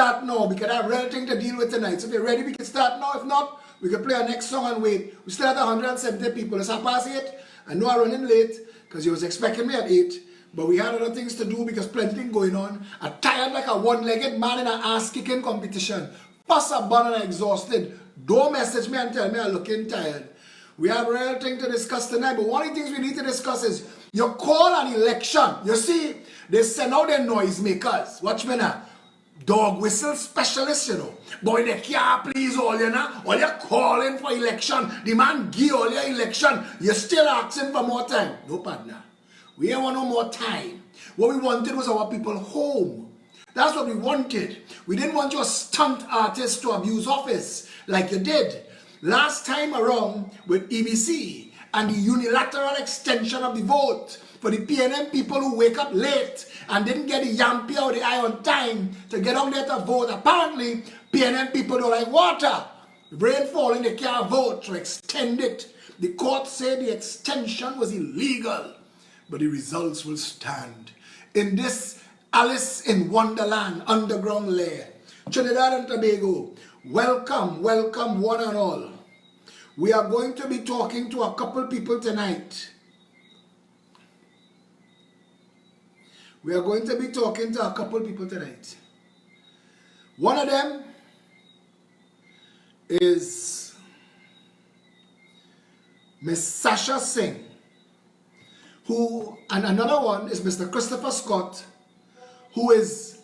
start now because I have real thing to deal with tonight. So if you're ready, we can start now. If not, we can play our next song and wait. We still have 170 people. It's 8:30. I know I'm running late because you was expecting me at 8. But we had other things to do because plenty going on. I'm tired like a one-legged man in an ass-kicking competition. Pass a bun and I'm exhausted. Don't message me and tell me I'm looking tired. We have real thing to discuss tonight. But one of the things we need to discuss is you call an election. You see, they send out their noisemakers. Watch me now. Dog whistle specialists, you know. Boy, they can't please all, you know. All you're calling for election. The man give all your election. You're still asking for more time. No, partner. We didn't want no more time. What we wanted was our people home. That's what we wanted. We didn't want your stunt artists to abuse office like you did last time around with EBC and the unilateral extension of the vote for the PNM people who wake up late and didn't get the yampy out the eye on time to get out there to vote. Apparently, PNM people don't like water. Rain falling, they can't vote to extend it. The court said the extension was illegal, but the results will stand. In this Alice in Wonderland underground lair, Trinidad and Tobago, welcome, welcome one and all. We are going to be talking to a couple people tonight. We are going to be talking to a couple people tonight. One of them is Miss Sasha Singh, and another one is Mr. Christopher Scott, who is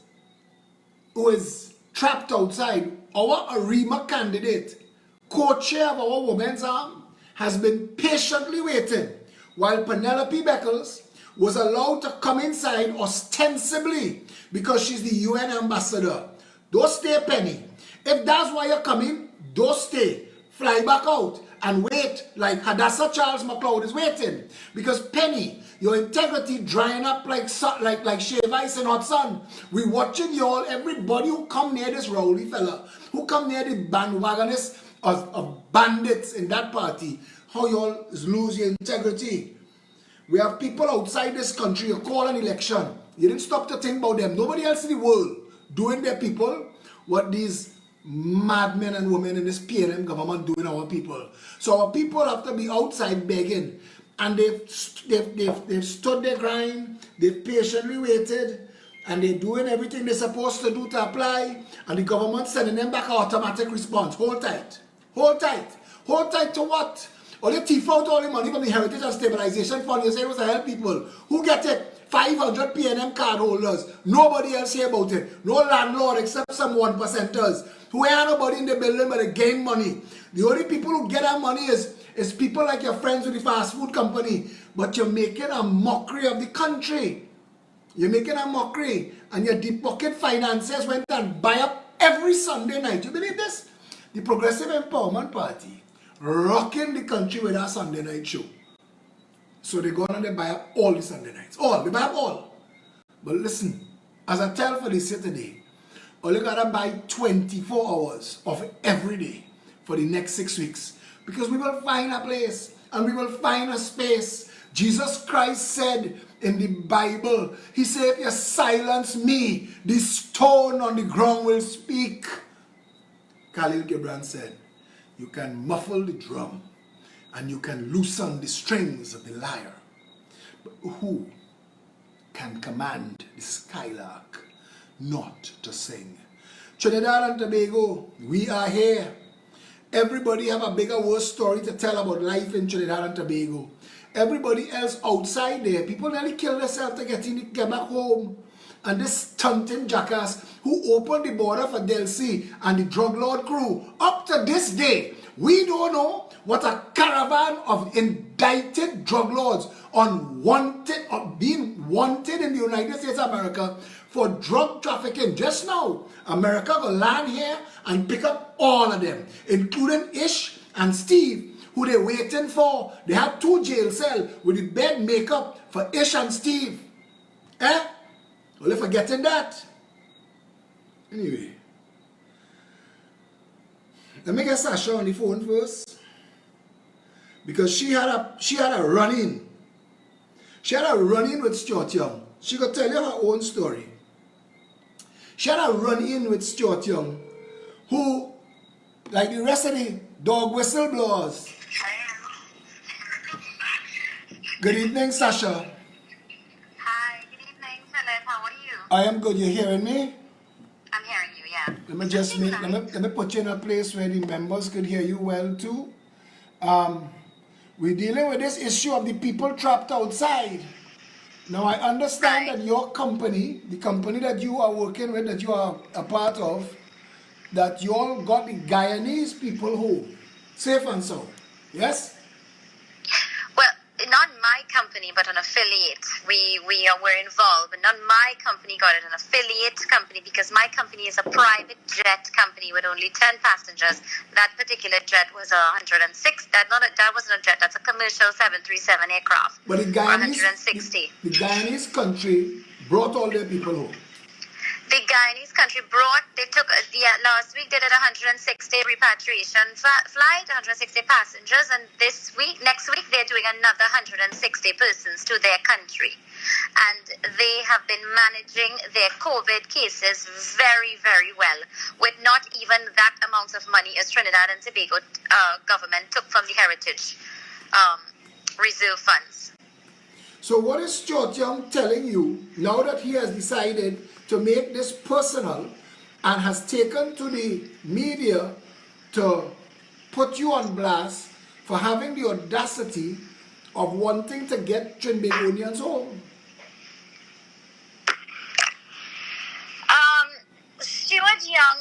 trapped outside. Our ARIMA candidate, co-chair of our women's arm, has been patiently waiting while Penelope Beckles was allowed to come inside ostensibly because she's the UN ambassador. Don't stay, Penny. If that's why you're coming, don't stay. Fly back out and wait like Hadassah Charles McLeod is waiting. Because Penny, your integrity drying up like shave ice in hot sun. We watching y'all, everybody who come near this rowdy fella, who come near the bandwagoners of bandits in that party, how y'all lose your integrity. We have people outside this country who call an election. You didn't stop to think about them. Nobody else in the world doing their people what these madmen and women in this PNM government doing our people. So our people have to be outside begging. And they've stood their grind, they've patiently waited, and they're doing everything they're supposed to do to apply, and the government sending them back an automatic response. Hold tight. Hold tight. Hold tight to what? Or they thief out all the money from the Heritage and Stabilization Fund. You say it was to help people. Who get it? 500 PNM card holders. Nobody else hear about it. No landlord except some 1%ers. Who ain't nobody in the building but they gain money. The only people who get our money is people like your friends with the fast food company. But you're making a mockery of the country. You're making a mockery. And your deep pocket financiers went and buy up every Sunday night. You believe this? The Progressive Empowerment Party rocking the country with our Sunday night show. So they go on and they buy up all the Sunday nights. All. They buy up all. But listen, as I tell for this here today, all you gotta buy 24 hours of every day for the next 6 weeks. Because we will find a place and we will find a space. Jesus Christ said in the Bible, he said, if you silence me, the stone on the ground will speak. Khalil Gibran said, you can muffle the drum and you can loosen the strings of the lyre. But who can command the skylark not to sing? Trinidad and Tobago, we are here. Everybody have a bigger, worse story to tell about life in Trinidad and Tobago. Everybody else outside there, people nearly kill themselves to get back home. And this stunting jackass who opened the border for Delcy and the drug lord crew, up to this day, we don't know what a caravan of indicted drug lords being wanted in the United States of America for drug trafficking. Just now, America will land here and pick up all of them, including Ish and Steve, who they're waiting for. They have 2 jail cells with the bed makeup for Ish and Steve. Well, they're forgetting that. Anyway, let me get Sasha on the phone first, because she had a run-in. She had a run-in with Stuart Young. She could tell you her own story. She had a run-in with Stuart Young, who, like the rest of the dog whistleblowers. Good evening, Sasha. Hi, good evening, Phillip. How are you? I am good. You hearing me? I'm hearing you, yeah. Let me just let me put you in a place where the members could hear you well too. We're dealing with this issue of the people trapped outside. Now I understand that your company, the company that you are working with, that you are a part of, that you all got the Guyanese people home, safe and sound. Yes? Well, not my company, but an affiliate. We're involved, but not my company got it, an affiliate company, because my company is a private jet company with only 10 passengers. That particular jet was 106. That wasn't a jet. That's a commercial 737 aircraft. But the Guyanese, 160. the Guyanese country brought all their people home. The Guyanese country last week they did a 160 repatriation flight, 160 passengers, and next week they're doing another 160 persons to their country. And they have been managing their COVID cases very, very well, with not even that amount of money as Trinidad and Tobago government took from the Heritage Reserve Funds. So what is Stuart Young telling you now that he has decided to make this personal and has taken to the media to put you on blast for having the audacity of wanting to get Trinbagonians home? Stuart Young,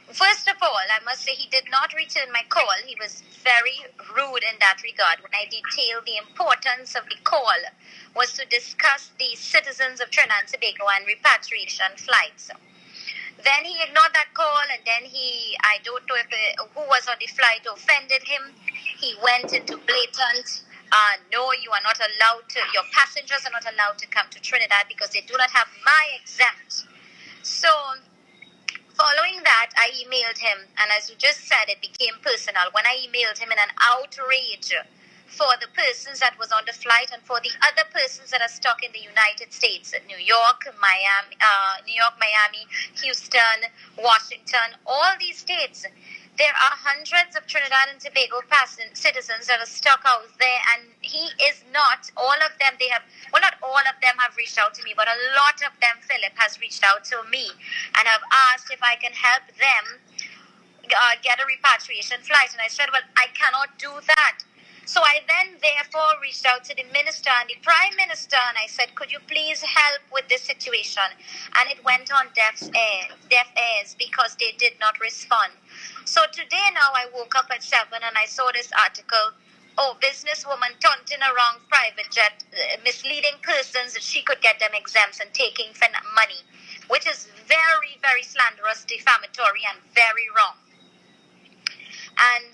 first of all, I must say he did not return my call. He was very rude in that regard. When I detailed the importance of the call was to discuss the citizens of Trinidad and Tobago and repatriation flights. Then he ignored that call, and then I don't know if who was on the flight offended him. He went into blatant, no, you are not allowed to, your passengers are not allowed to come to Trinidad because they do not have my exempt. So, following that, I emailed him, and as you just said, it became personal. When I emailed him in an outrage for the persons that was on the flight and for the other persons that are stuck in the United States, New York, Miami, Houston, Washington, all these states. There are hundreds of Trinidad and Tobago citizens that are stuck out there, and he is not. All of them, not all of them have reached out to me, but a lot of them, Phillip, has reached out to me and have asked if I can help them get a repatriation flight. And I said, well, I cannot do that. So I then therefore reached out to the minister and the prime minister, and I said, could you please help with this situation? And it went on deaf ears because they did not respond. So today now I woke up at 7 and I saw this article. Oh, businesswoman taunting a wrong private jet, misleading persons that she could get them exempts and taking money, which is very, very slanderous, defamatory, and very wrong. And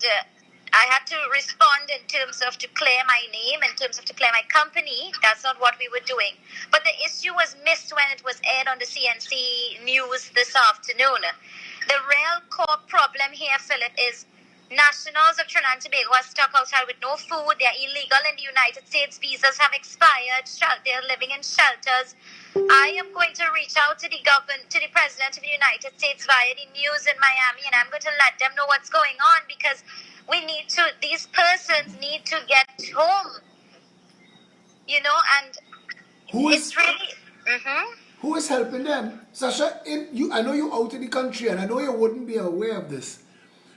I had to respond in terms of to clear my name, in terms of to clear my company. That's not what we were doing. But the issue was missed when it was aired on the CNC News this afternoon. The real core problem here, Phillip, is nationals of Trinidad and Tobago are stuck outside with no food. They're illegal in the United States. Visas have expired. They're living in shelters. I am going to reach out to the President of the United States via the news in Miami, and I'm going to let them know what's going on, because these persons need to get home. And it's really... Who is helping them? Sasha, I know you're out in the country, and I know you wouldn't be aware of this,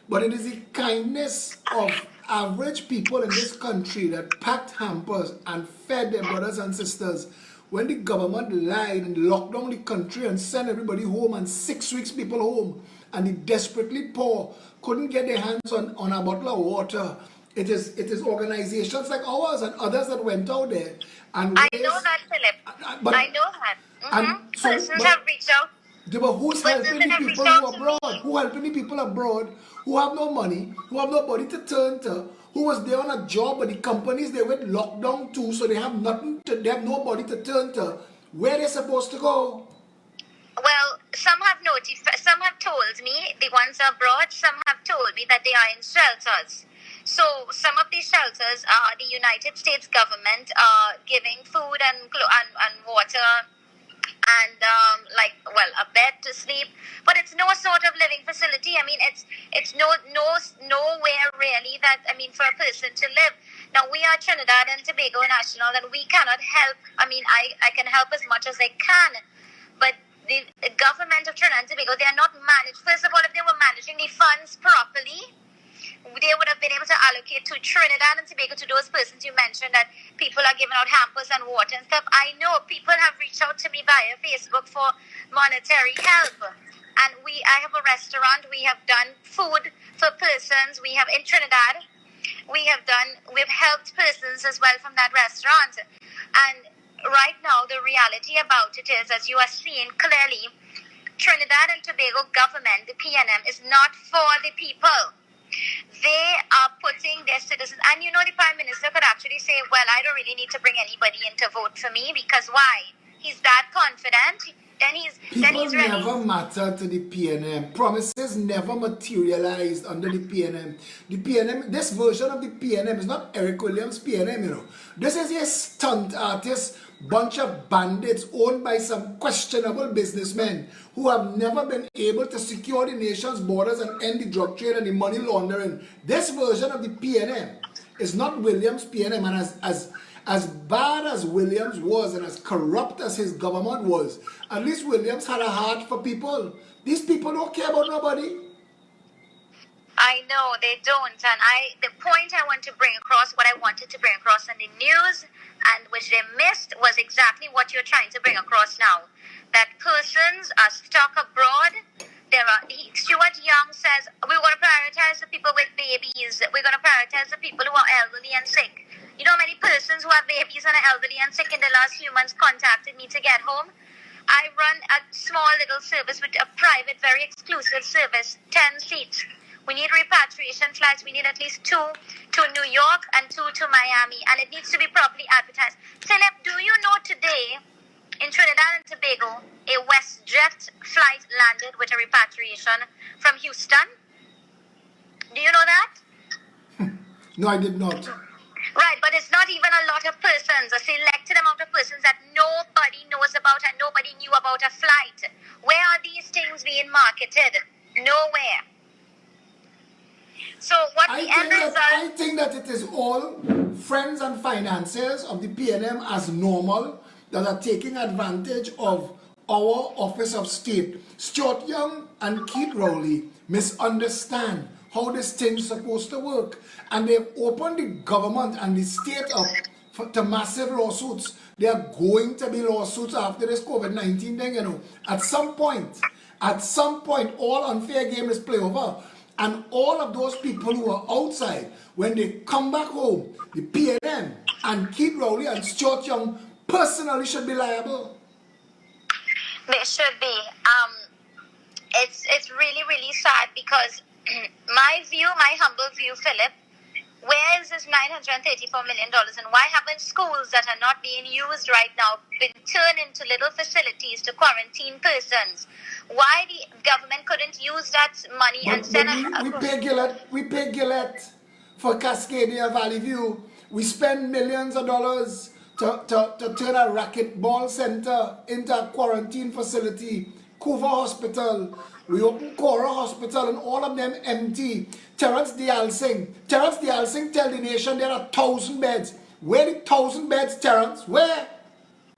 but it is the kindness of average people in this country that packed hampers and fed their brothers and sisters when the government lied and locked down the country and sent everybody home, and 6 weeks people home, and the desperately poor couldn't get their hands on a bottle of water. It is organizations like ours and others that went out there and I know that, Phillip. I know that. Persons have reached out. But who's helping the people who are abroad? Who helping the people abroad who have no money, who have nobody to turn to, who was there on a job, but the companies they went locked down too, so they have nobody to turn to. Where they're supposed to go? Well, some have told me, the ones abroad, some have told me that they are in shelters. So some of these shelters, the United States government giving food and water and a bed to sleep, but it's no sort of living facility. I mean, it's nowhere really that, I mean, for a person to live. Now, we are Trinidad and Tobago National, and we cannot help. I mean, I can help as much as I can, but the government of Trinidad and Tobago, they are not managed. First of all, if they were managing the funds properly, they would have been able to allocate to Trinidad and Tobago, to those persons you mentioned, that people are giving out hampers and water and stuff. I know people have reached out to me via Facebook for monetary help. And I have a restaurant. We have done food for persons. We have in Trinidad. We've helped persons as well from that restaurant. And right now, the reality about it is, as you are seeing clearly, Trinidad and Tobago government, the PNM, is not for the people. They are putting their citizens, and you know, the Prime Minister could actually say, well, I don't really need to bring anybody in to vote for me, because why? He's that confident. People never matter to the PNM. Promises never materialized under the PNM. The PNM, this version of the PNM is not Eric Williams' PNM, you know. This is a stunt artist, bunch of bandits owned by some questionable businessmen who have never been able to secure the nation's borders and end the drug trade and the money laundering. This version of the PNM is not Williams' PNM, and as bad as Williams was and as corrupt as his government was, at least Williams had a heart for people. These people don't care about nobody. I know they don't, and the point I want to bring across, what I wanted to bring across in the news, and which they missed, was exactly what you're trying to bring across now. That persons are stuck abroad. Stuart Young says, we're going to prioritize the people with babies. We're going to prioritize the people who are elderly and sick. You know, many persons who have babies and are elderly and sick in the last few months contacted me to get home. I run a small little service with a private, very exclusive service, 10 seats. We need repatriation flights. We need at least 2 to New York and 2 to Miami, and it needs to be properly advertised. Philip, do you know today in Trinidad and Tobago, a WestJet flight landed with a repatriation from Houston? Do you know that? No, I did not. Right, but it's not even a lot of persons, a selected amount of persons that nobody knows about and nobody knew about a flight. Where are these things being marketed? Nowhere. So what the end result... I think that it is all friends and financiers of the PNM as normal that are taking advantage of our office of state. Stuart Young and Keith Rowley misunderstand how this thing's supposed to work, and they've opened the government and the state up to massive lawsuits. There are going to be lawsuits after this COVID-19 thing, you know. At some point, all unfair game is play over. And all of those people who are outside, when they come back home, the PNM and Keith Rowley and Stuart Young personally should be liable. They should be. It's really, really sad, because my humble view, Philip, where is this $934 million, and why haven't schools that are not being used right now been turned into little facilities to quarantine persons? Why the government couldn't use that money and send we pay Gillette for Cascadia Valley View. We spend millions of dollars to turn a racquetball center into a quarantine facility. Couva Hospital. We open Cora Hospital, and all of them empty. Terence Dialsing tell the nation there are 1,000 beds. Where the 1,000 beds, Terence? Where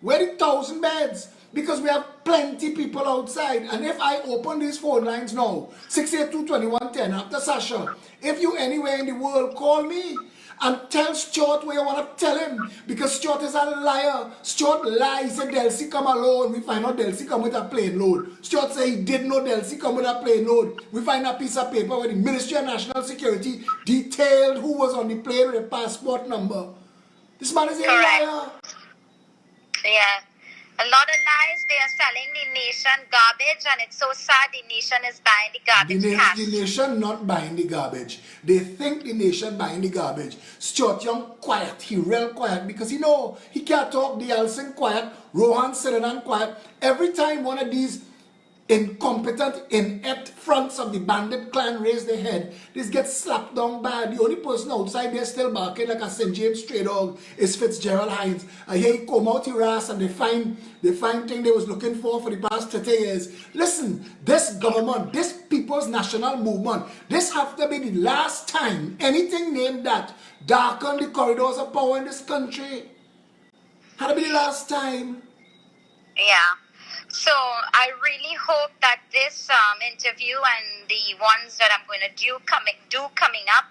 the 1,000 beds? Because we have plenty people outside. And if I open these phone lines now, 682-2110 after Sasha, if you anywhere in the world, call me and tell Stuart where you want to tell him. Because Stuart is a liar. Stuart lies. He said Delcy come alone. We find out Delcy come with a plane load. Stuart said he didn't know Delcy come with a plane load. We find a piece of paper where the Ministry of National Security detailed who was on the plane with a passport number. This man is a liar. Yeah. A lot of lies. They are selling the nation garbage, and it's so sad the nation is buying the garbage cash. The nation not buying the garbage. They think the nation buying the garbage. Stuart Young quiet. He real quiet because he know he can't talk. The Elson quiet. Rohan Sirinan quiet. Every time one of these incompetent, inept fronts of the bandit clan raise their head. This gets slapped down bad. The only person outside there still barking like a St. James stray dog is Fitzgerald Hines. I hear he come out your ass and they find thing they was looking for the past 30 years. Listen, this government, this people's national movement, this have to be the last time anything named that darken the corridors of power in this country. Had to be the last time. Yeah. So I really hope that this interview and the ones that I'm going to do coming up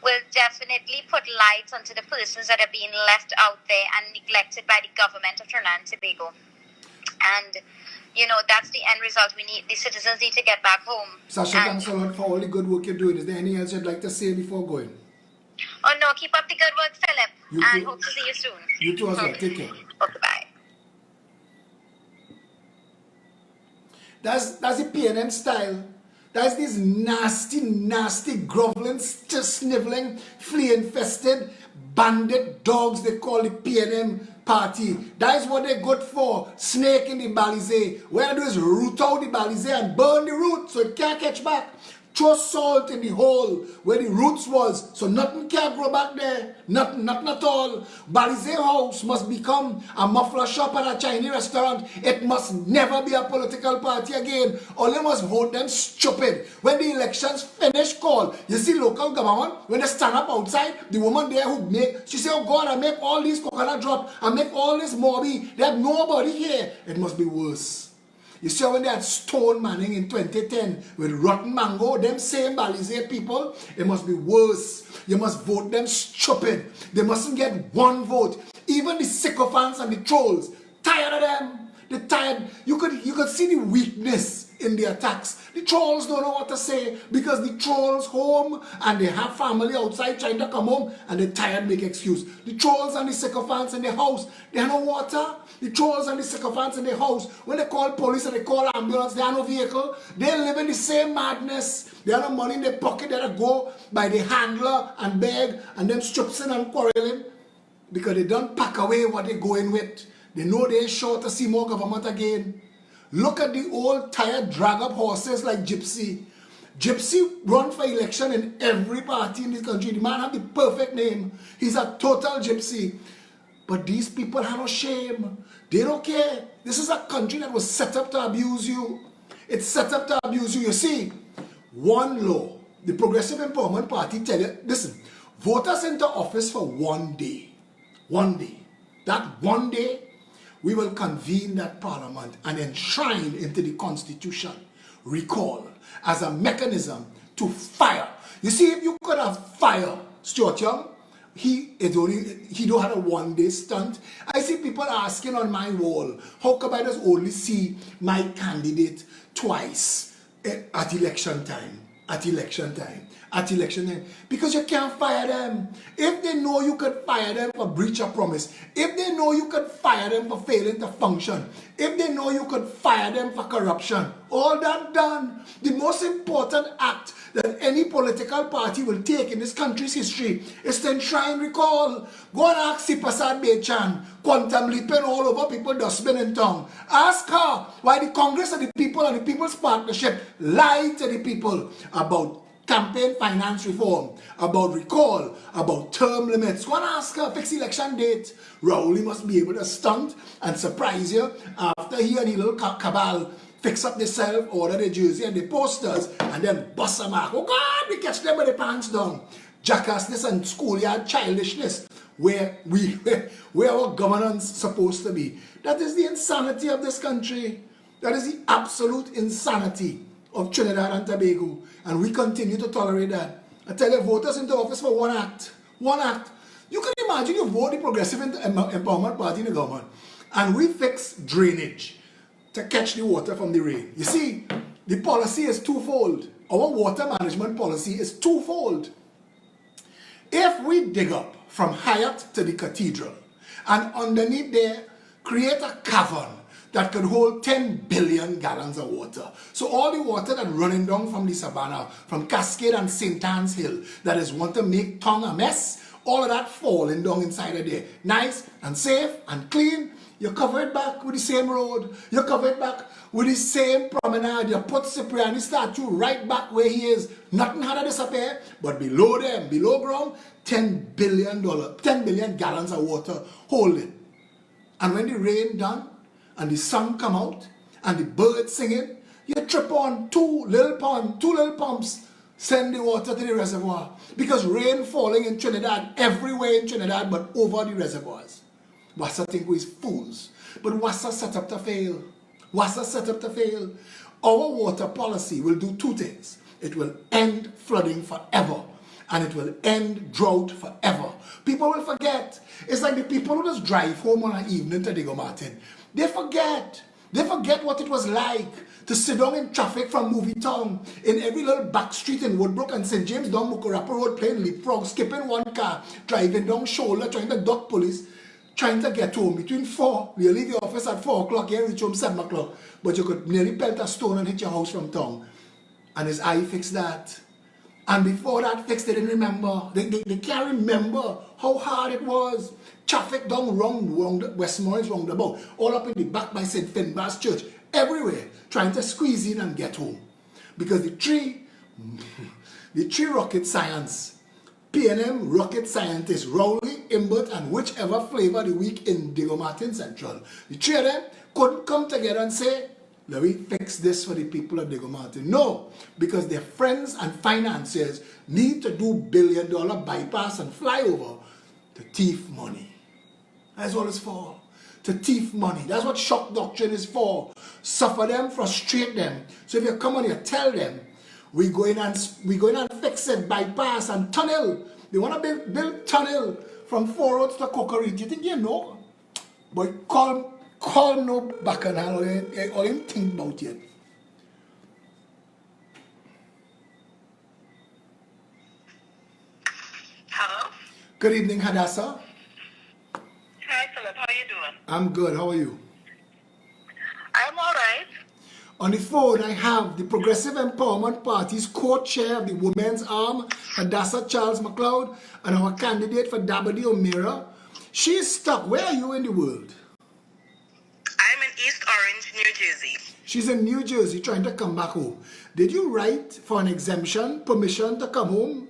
will definitely put light onto the persons that are being left out there and neglected by the government of Trinidad and Tobago. And, that's the end result. The citizens need to get back home. Sasha, thanks a lot for all the good work you're doing. Is there anything else you'd like to say before going? Oh, no, keep up the good work, Philip. You and too. Hope to see you soon. You too as well. Take care. Okay, bye. That's the PNM style. That's these nasty, groveling, sniveling, flea-infested bandit dogs they call the PNM party. That is what they're good for. Snake in the balize. What they do is root out the balize and burn the root so it can't catch back. Throw salt in the hole where the roots was so nothing can grow back there. Nothing at all. Balize House must become a muffler shop and a Chinese restaurant. It must never be a political party again. All they must vote them stupid. When the elections finish call, you see local government, when they stand up outside, the woman there who she say, oh God, I make all these coconut drop, I make all this morbi. They have nobody here. It must be worse. You see when they had Stone Manning in 2010 with rotten mango, them same Balize people, it must be worse. You must vote them stupid. They mustn't get one vote. Even the sycophants and the trolls, tired of them. They're tired. You could see the weakness in the attacks. The trolls don't know what to say because the trolls home and they have family outside trying to come home and they're tired make excuse. The trolls and the sycophants in the house, they have no water. The trolls and the sycophants in the house, when they call police and they call ambulance, they have no vehicle. They live in the same madness. They have no money in their pocket. They go by the handler and beg and them stripsing and quarreling because they don't pack away what they're going with. They know they're sure to see more government again. Look at the old tired drag-up horses like Gypsy. Gypsy run for election in every party in this country. The man have the perfect name. He's a total gypsy. But these people have no shame. They don't care. This is a country that was set up to abuse you. It's set up to abuse you. You see, one law, the Progressive Empowerment Party tell you, listen, vote us into office for 1 day. 1 day. That 1 day, we will convene that parliament and enshrine into the constitution recall as a mechanism to fire. You see, if you could have fire Stuart Young, he don't have a 1 day stunt. I see people asking on my wall, how come I just only see my candidate twice at election time? Because you can't fire them. If they know you could fire them for breach of promise, if they know you could fire them for failing to function, if they know you could fire them for corruption, all that done. The most important act that any political party will take in this country's history is to enshrine recall. Go and ask Sipasad Bechan, quantum leaping all over people dustbin in town. Ask her why the Congress of the People and the People's Partnership lied to the people about campaign finance reform, about recall, about term limits. Go and ask her, fix election date. Rowley must be able to stunt and surprise you after he and the little cabal fix up themselves, order the jersey and the posters, and then bust a mark. Oh God, we catch them with the pants down. Jackassness and schoolyard childishness, where our governance supposed to be. That is the insanity of this country. That is the absolute insanity of Trinidad and Tobago, and we continue to tolerate that. I tell you, voters into office for one act. One act. You can imagine you vote the Progressive Empowerment Party in the government, and we fix drainage to catch the water from the rain. You see, the policy is twofold. Our water management policy is twofold. If we dig up from Hyatt to the cathedral, and underneath there, create a cavern that could hold 10 billion gallons of water. So all the water that running down from the savannah, from Cascade and St. Anne's Hill, that is want to make tongue a mess, all of that falling down inside of there. Nice and safe and clean. You cover it back with the same road. You cover it back with the same promenade. You put Cipriani statue right back where he is. Nothing had to disappear. But below them, below ground, $10 billion, 10 billion gallons of water holding. And when the rain done, and the sun come out, and the birds singing, you trip on two little pumps, send the water to the reservoir. Because rain falling in Trinidad, everywhere in Trinidad, but over the reservoirs. Wassa think we is fools. But Wassa set up to fail. Wassa set up to fail. Our water policy will do two things. It will end flooding forever. And it will end drought forever. People will forget. It's like the people who just drive home on an evening to Diego Martin. They forget. They forget what it was like to sit down in traffic from Movie Town in every little back street in Woodbrook and St. James down Mukurapa Road playing leapfrog, skipping one car, driving down shoulder, trying to duck police, trying to get home between 4. You leave your office at 4 o'clock, you reach home 7 o'clock, but you could nearly pelt a stone and hit your house from town. And his eye fixed that. And before that fixed, they didn't remember. They can't remember how hard it was. Traffic down round Westmoreland's roundabout, all up in the back by St. Finbar's Church, everywhere, trying to squeeze in and get home. Because the three rocket science, P&M rocket scientists, Rowley, Imbert, and whichever flavor the week in Diego Martin Central, the three of them couldn't come together and say, let me fix this for the people of Diego Martin. No, because their friends and financiers need to do billion-dollar bypass and flyover to thief money. That's what it's for. To thief money. That's what shock doctrine is for. Suffer them, frustrate them. So if you come on here, tell them, we go in and fix it, bypass and tunnel. They want to build tunnel from 4 roads to Cocorito. You think you know? But call no bacchanal or even think about it. Hello? Good evening, Hadassah. Hi, Phillip. How are you doing? I'm good. How are you? I'm all right. On the phone, I have the Progressive Empowerment Party's co-chair of the Women's Arm, Hadassah Charles McLeod, and our candidate for Dabadi O'Meara. She's stuck. Where are you in the world? I'm in East Orange, New Jersey. She's in New Jersey trying to come back home. Did you write for an exemption, permission to come home?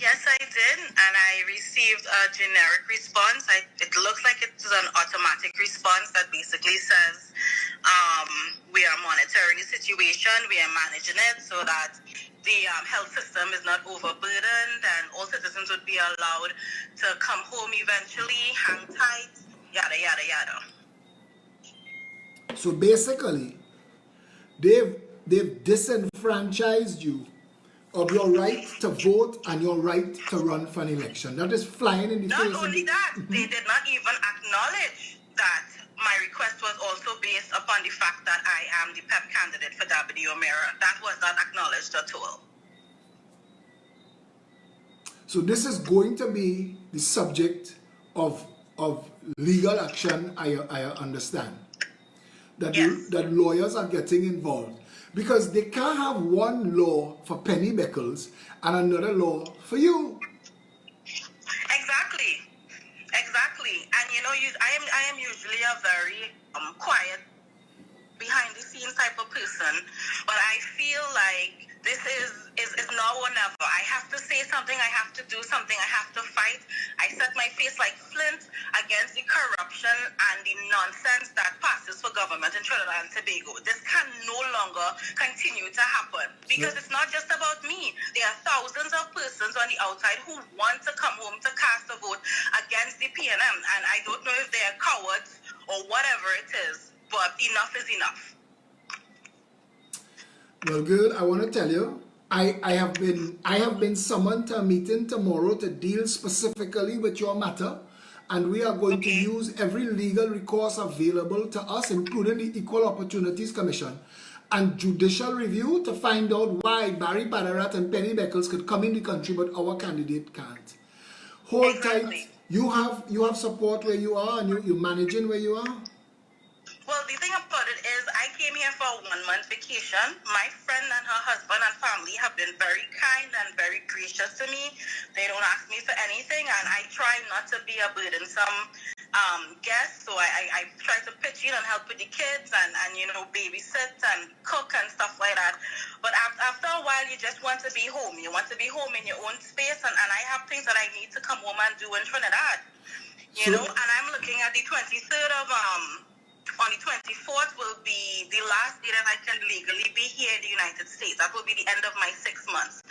Yes, I did, and I received a generic response. It looks like it's an automatic response that basically says we are monitoring the situation, we are managing it so that the health system is not overburdened and all citizens would be allowed to come home eventually, hang tight, yada, yada, yada. So basically, they've disenfranchised you of your right to vote and your right to run for an election. That is flying in the face. Not only that, they did not even acknowledge that my request was also based upon the fact that I am the PEP candidate for Dabadi O'Meara. That was not acknowledged at all. So this is going to be the subject of legal action, I understand. That, yes. That lawyers are getting involved. Because they can't have one law for Penny Beckles and another law for you. Exactly. And you know, I am usually a very quiet, behind the scenes type of person, but I feel like this is now or never. I have to say something, I have to do something, I have to fight. I set my face like flint against the corruption and the nonsense that passes for government in Trinidad and Tobago. This can no longer continue to happen because it's not just about me. There are thousands of persons on the outside who want to come home to cast a vote against the PNM, and I don't know if they are cowards or whatever it is, but enough is enough. Well, good. I want to tell you, I have been summoned to a meeting tomorrow to deal specifically with your matter, and we are going to use every legal recourse available to us, including the Equal Opportunities Commission and judicial review to find out why Barry Badarat and Penny Beckles could come in the country, but our candidate can't. Hold tight. You have support where you are, and you're managing where you are. Well, the thing about it is I came here for a 1-month vacation. My friend and her husband and family have been very kind and very gracious to me. They don't ask me for anything, and I try not to be a burdensome guests, so I try to pitch in and help with the kids and babysit and cook and stuff like that. But after a while, you just want to be home. You want to be home in your own space, and I have things that I need to come home and do in Trinidad. And I'm looking at the 23rd of on the 24th will be the last day that I can legally be here in the United States. That will be the end of my 6 months.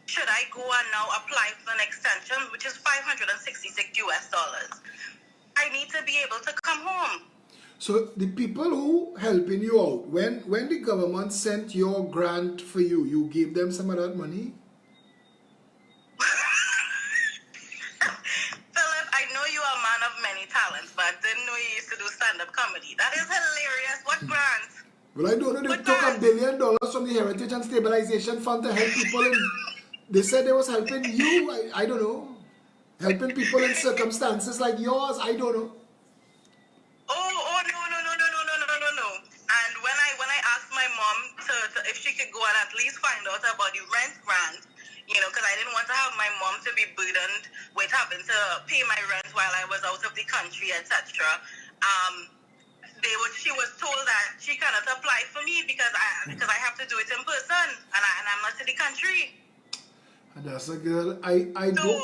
Should I go and now apply for an extension, which is $566 US? I need to be able to come home. So the people who helping you out, when the government sent your grant for you, you gave them some of that money? Philip, I know you are a man of many talents, but I didn't know you used to do stand-up comedy. That is hilarious. What grant? Well, I don't know. They took $1 billion from the Heritage and Stabilization Fund to help people in... They said they was helping you. I don't know. Helping people in circumstances like yours. I don't know. Oh, no. And when I asked my mom to if she could go and at least find out about the rent grant, because I didn't want to have my mom to be burdened with having to pay my rent while I was out of the country, etc. She was told that she cannot apply for me because I have to do it in person and I'm not in the country. That's a girl. I so don't.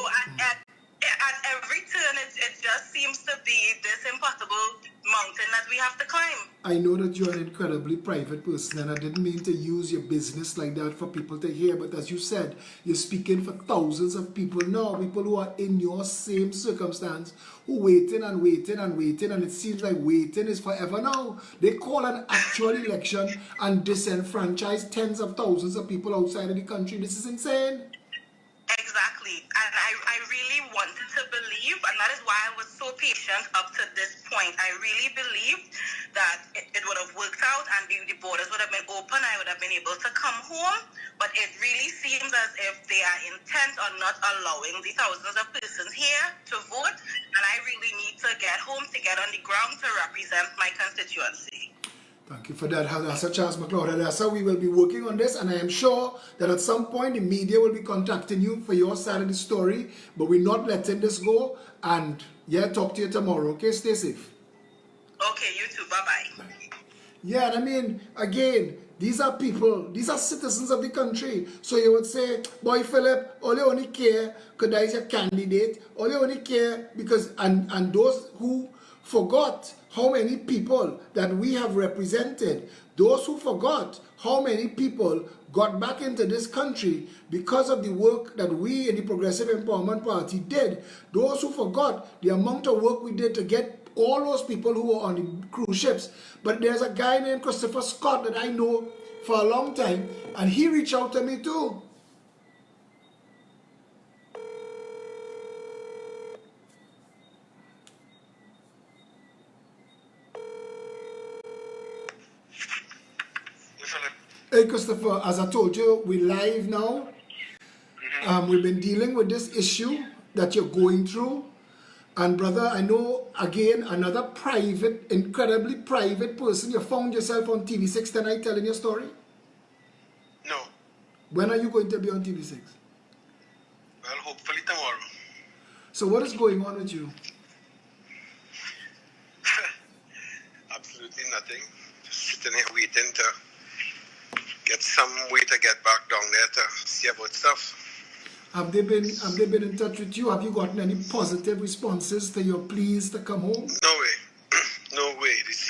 At every turn, it just seems to be this impossible mountain that we have to climb. I know that you're an incredibly private person, and I didn't mean to use your business like that for people to hear, but as you said, you're speaking for thousands of people now, people who are in your same circumstance, who waiting, and it seems like waiting is forever now. They call an actual election and disenfranchise tens of thousands of people outside of the country. This is insane. Exactly. And I really wanted to believe, and that is why I was so patient up to this point. I really believed that it would have worked out and the borders would have been open. I would have been able to come home. But it really seems as if they are intent on not allowing the thousands of persons here to vote. And I really need to get home, to get on the ground to represent my constituency. Thank you for that, Hadassah Charles McLeod. Hadassah, we will be working on this, and I am sure that at some point the media will be contacting you for your side of the story, but we're not letting this go. And yeah, talk to you tomorrow. Okay, stay safe. Okay, you too. Bye-bye. Yeah, and I mean, again, these are people, these are citizens of the country. So you would say, boy, Philip, all you only care because that is your candidate. All you only care because, and those who forgot how many people that we have represented, those who forgot how many people got back into this country because of the work that we in the Progressive Empowerment Party did, those who forgot the amount of work we did to get all those people who were on the cruise ships. But there's a guy named Christopher Scott that I know for a long time, and he reached out to me too. Hey Christopher, as I told you, we're live now. We've been dealing with this issue that you're going through. And brother, I know, again, another private, incredibly private person. You found yourself on TV6 tonight telling your story? No. When are you going to be on TV6? Well, hopefully tomorrow. So what is going on with you? Absolutely nothing. Just sitting here waiting to get some way to get back down there to see about stuff. Have they been in touch with you? Have you gotten any positive responses to your pleas to come home? No way. No way. It's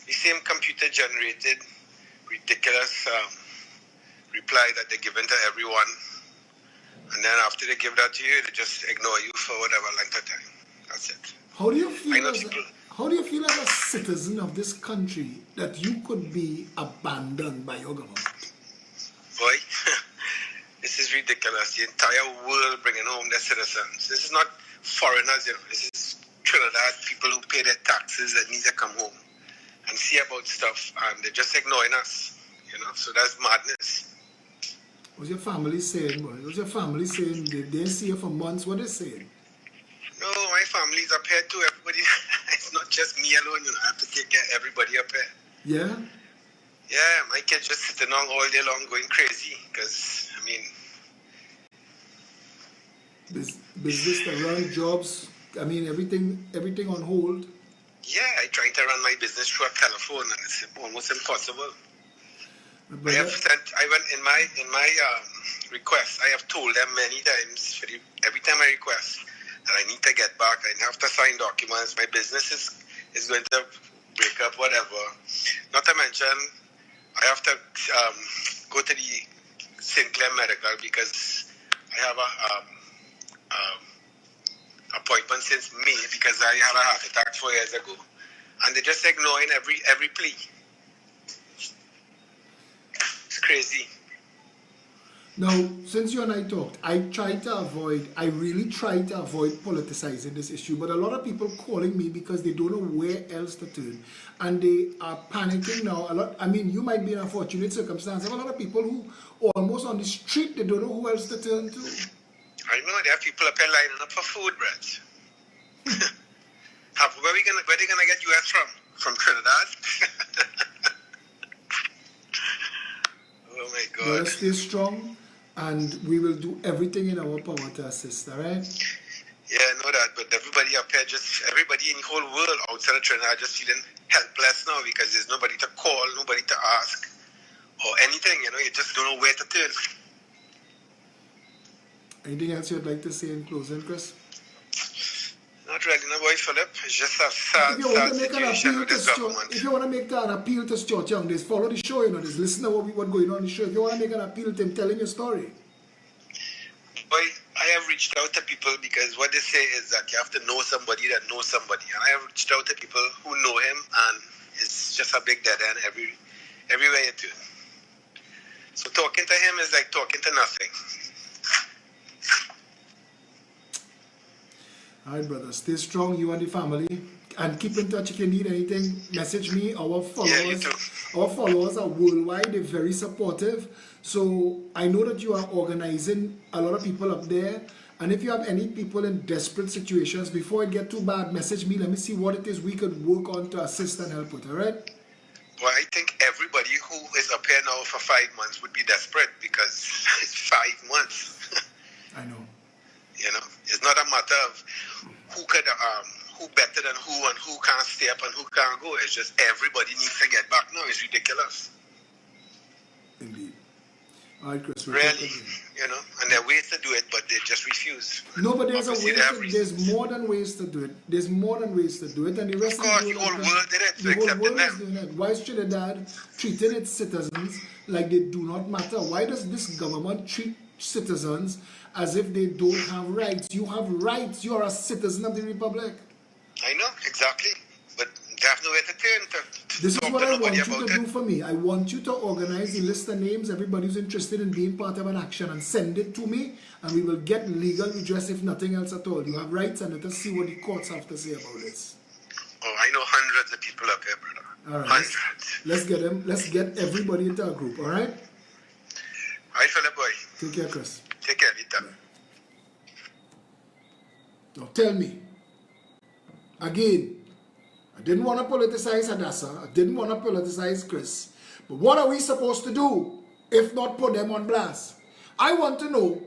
the same computer generated ridiculous reply that they're giving to everyone. And then after they give that to you, they just ignore you for whatever length of time. That's it. How do you feel as a citizen of this country that you could be abandoned by your government? Boy, this is ridiculous. The entire world bringing home their citizens. This is not foreigners, you know. This is Trinidad people who pay their taxes that need to come home and see about stuff, and they're just ignoring us, you know. So that's madness. What's your family saying, boy? What's your family saying? They didn't see you for months. What are they saying? No, my family's up here too. Everybody, it's not just me alone, you know. I have to take care of everybody up here. Yeah? Yeah, my kids just sitting on all day long going crazy because, I mean... Business to run, jobs I mean, everything on hold. Yeah, I trying to run my business through a telephone, and it's almost impossible. I went in my request. I have told them many times. Every time I request that I need to get back, I have to sign documents. My business is going to break up, whatever. Not to mention, I have to go to the Sinclair Medical because I have a appointment since May because I had a heart attack 4 years ago, and they're just ignoring every plea. It's crazy. Now, since you and I talked, I really try to avoid politicizing this issue, but a lot of people calling me because they don't know where else to turn, and they are panicking now. I mean, you might be in a fortunate circumstance. I have a lot of people who almost on the street, they don't know who else to turn to. I know, there are people up here lining up for food, Brett. Where they gonna get US from? From Trinidad? Oh my God. Let us stay strong, and we will do everything in our power to assist, all right? Yeah, I know that, but everybody up here, everybody in the whole world outside of Trinidad just feeling helpless now because there's nobody to call, nobody to ask, or anything, you just don't know where to turn. Anything else you'd like to say in closing, Chris? Not really, no boy, Phillip. It's just a sad situation with this government. If you want to make an appeal to Stuart Young, just follow the show, just listen to what's going on in the show. If you want to make an appeal to him, tell him your story. Boy, I have reached out to people because what they say is that you have to know somebody that knows somebody. And I have reached out to people who know him, and it's just a big dead end everywhere you turn. So talking to him is like talking to nothing. All right, brother. Stay strong, you and the family. And keep in touch if you need anything. Message me. Our followers are worldwide. They're very supportive. So I know that you are organizing a lot of people up there. And if you have any people in desperate situations, before it get too bad, message me. Let me see what it is we could work on to assist and help with. All right? Well, I think everybody who is up here now for 5 months would be desperate because it's 5 months. I know. It's not a matter of who better than who and who can't stay up and who can't go. It's just everybody needs to get back now. It's ridiculous. Indeed. All right, Chris. Really, and there are ways to do it, but they just refuse. No, but there's more than ways to do it. There's more than ways to do it, and the rest of the whole world did it. The whole world is doing it. Why is Trinidad treating its citizens like they do not matter? Why does this government treat citizens as if they don't have rights? You have rights. You are a citizen of the Republic. I know, exactly. But they have nowhere to turn to this is what I want you to do it. for me. I want you to organize the list of names, everybody who's interested in being part of an action, and send it to me, and we will get legal redress if nothing else at all. You have rights, and let us see what the courts have to say about this. Oh, I know hundreds of people up here, brother. All right. Hundreds. Let's get them. Let's get everybody into a group, all right? All right, Phillip boy. Take care, Chris. Take care, Vita. Now tell me, again, I didn't want to politicize Hadassah, I didn't want to politicize Chris, but what are we supposed to do if not put them on blast? I want to know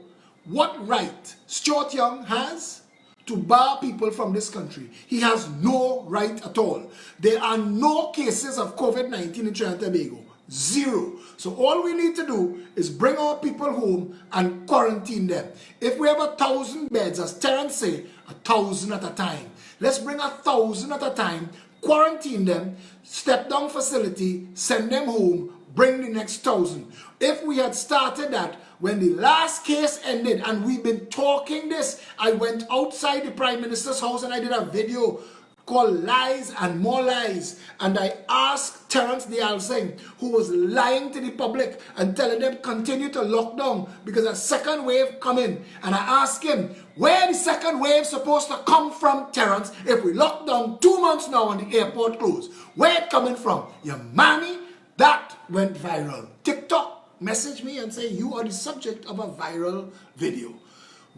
what right Stuart Young has to bar people from this country. He has no right at all. There are no cases of COVID-19 in Trinidad and Tobago. Zero. So all we need to do is bring our people home and quarantine them. If we have 1,000 beds, as Terence say, 1,000 at a time. Let's bring 1,000 at a time, quarantine them, step down facility, send them home, bring the next 1,000. If we had started that when the last case ended, and we've been talking this, I went outside the Prime Minister's house and I did a video called Lies and More Lies, and I asked Terence de Alsing, who was lying to the public and telling them continue to lock down because a second wave coming, and I asked him, where the second wave supposed to come from, Terence, if we lock down 2 months now and the airport closed? Where it coming from? Your mammy? That went viral. TikTok messaged me and say you are the subject of a viral video.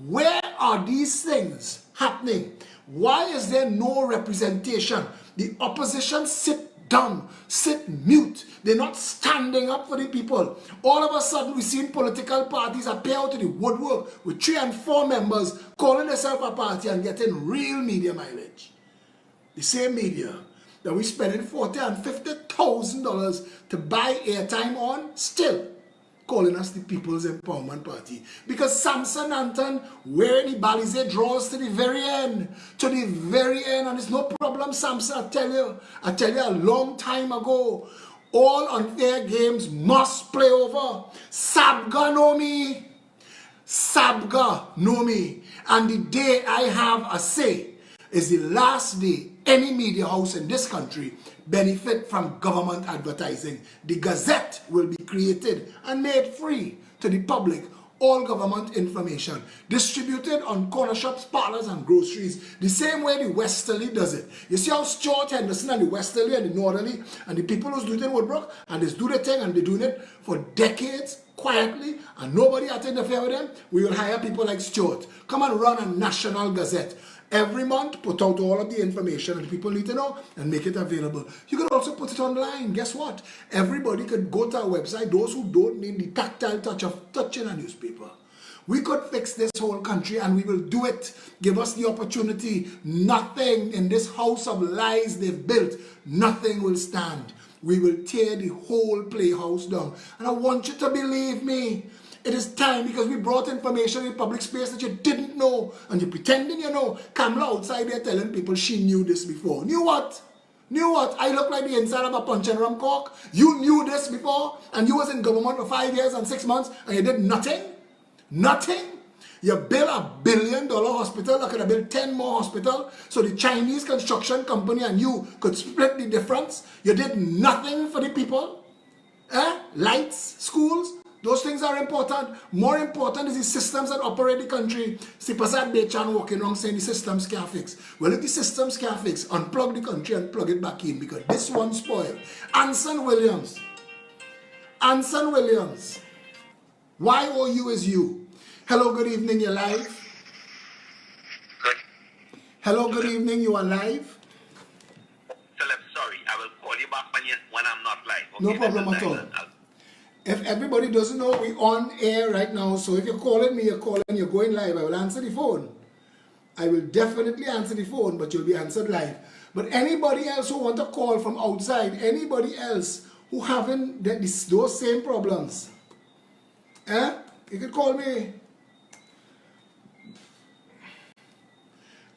Where are these things happening? Why is there no representation? The opposition sit dumb, sit mute. They're not standing up for the people. All of a sudden, we've seen political parties appear out to the woodwork with 3 and 4 members calling themselves a party and getting real media mileage. The same media that we're spending $40,000 and $50,000 to buy airtime on, still calling us the People's Empowerment Party. Because Samson Anton wearing the Balize draws to the very end. To the very end. And it's no problem, Samson, I tell you a long time ago. All unfair games must play over. Sabga know me. Sabga know me. And the day I have a say is the last day any media house in this country benefit from government advertising. The Gazette will be created and made free to the public. All government information distributed on corner shops, parlors, and groceries, the same way the Westerly does it. You see how Stuart Henderson and the Westerly and the Northerly and the people who's doing it in Woodbrook, and they do the thing and they're doing it for decades quietly and nobody had to interfere with them. We will hire people like Stuart. Come and run a national gazette. Every month, put out all of the information that people need to know and make it available. You could also put it online. Guess what? Everybody could go to our website, those who don't need the tactile touch of touching a newspaper. We could fix this whole country and we will do it. Give us the opportunity. Nothing in this house of lies they've built, nothing will stand. We will tear the whole playhouse down. And I want you to believe me. It is time, because we brought information in public space that you didn't know, and you're pretending you know. Kamala outside there telling people she knew this before. Knew what? Knew what? I look like the inside of a punch and rum cork. You knew this before, and you was in government for 5 years and 6 months, and you did nothing? Nothing? You built $1 billion hospital, I could have built 10 more hospitals, so the Chinese construction company and you could split the difference. You did nothing for the people? Lights, schools? Those things are important. More important is the systems that operate the country. See, Pasad Bechan walking around saying the systems can't fix. Well, if the systems can't fix, unplug the country and plug it back in, because this one spoiled. Anson Williams. YOU is you. Hello, good evening, you're live. Good. Hello, good evening, you are live. Phillip, sorry, I will call you back when I'm not live. Okay? No problem at all. If everybody doesn't know, we're on air right now, so if you're calling me, you're going live, I will answer the phone. I will definitely answer the phone, but you'll be answered live. But anybody else who want to call from outside, anybody else who having those same problems, you can call me.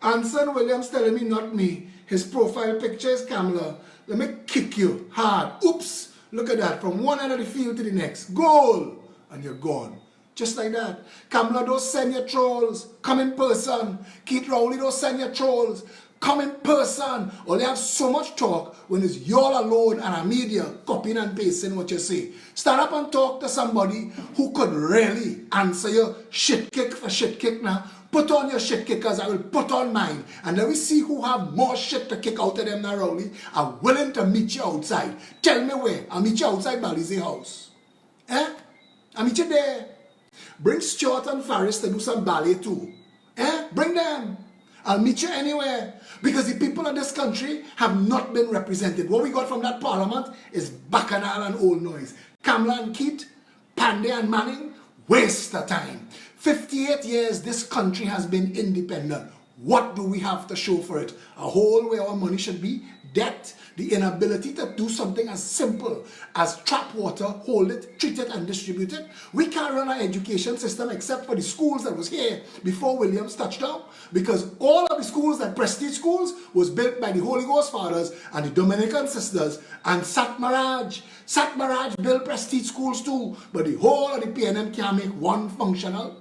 Anson Williams telling me not me. His profile picture is Kamala. Let me kick you hard. Oops. Look at that, from one end of the field to the next. Goal! And you're gone. Just like that. Kamala, don't send your trolls. Come in person. Keith Rowley, don't send your trolls. Come in person. Or they have so much talk when it's you all alone and a media copying and pasting what you say. Stand up and talk to somebody who could really answer your shit kick for shit kick now. Put on your shit kickers, I will put on mine. And let me see who have more shit to kick out of them now, Rowley. I'm willing to meet you outside. Tell me where. I'll meet you outside Balize house. I'll meet you there. Bring Stuart and Faris to do some ballet too. Bring them. I'll meet you anywhere. Because the people of this country have not been represented. What we got from that parliament is bacchanal and old noise. Kamala and Keith, Pandey and Manning, waste of time. 58 years this country has been independent. What do we have to show for it? A hole where our money should be? Debt? The inability to do something as simple as trap water, hold it, treat it and distribute it? We can't run our education system except for the schools that was here before Williams touched down, because all of the schools, that prestige schools, was built by the Holy Ghost fathers and the Dominican sisters and Satmaraj. Satmaraj built prestige schools too, but the whole of the PNM can't make one functional.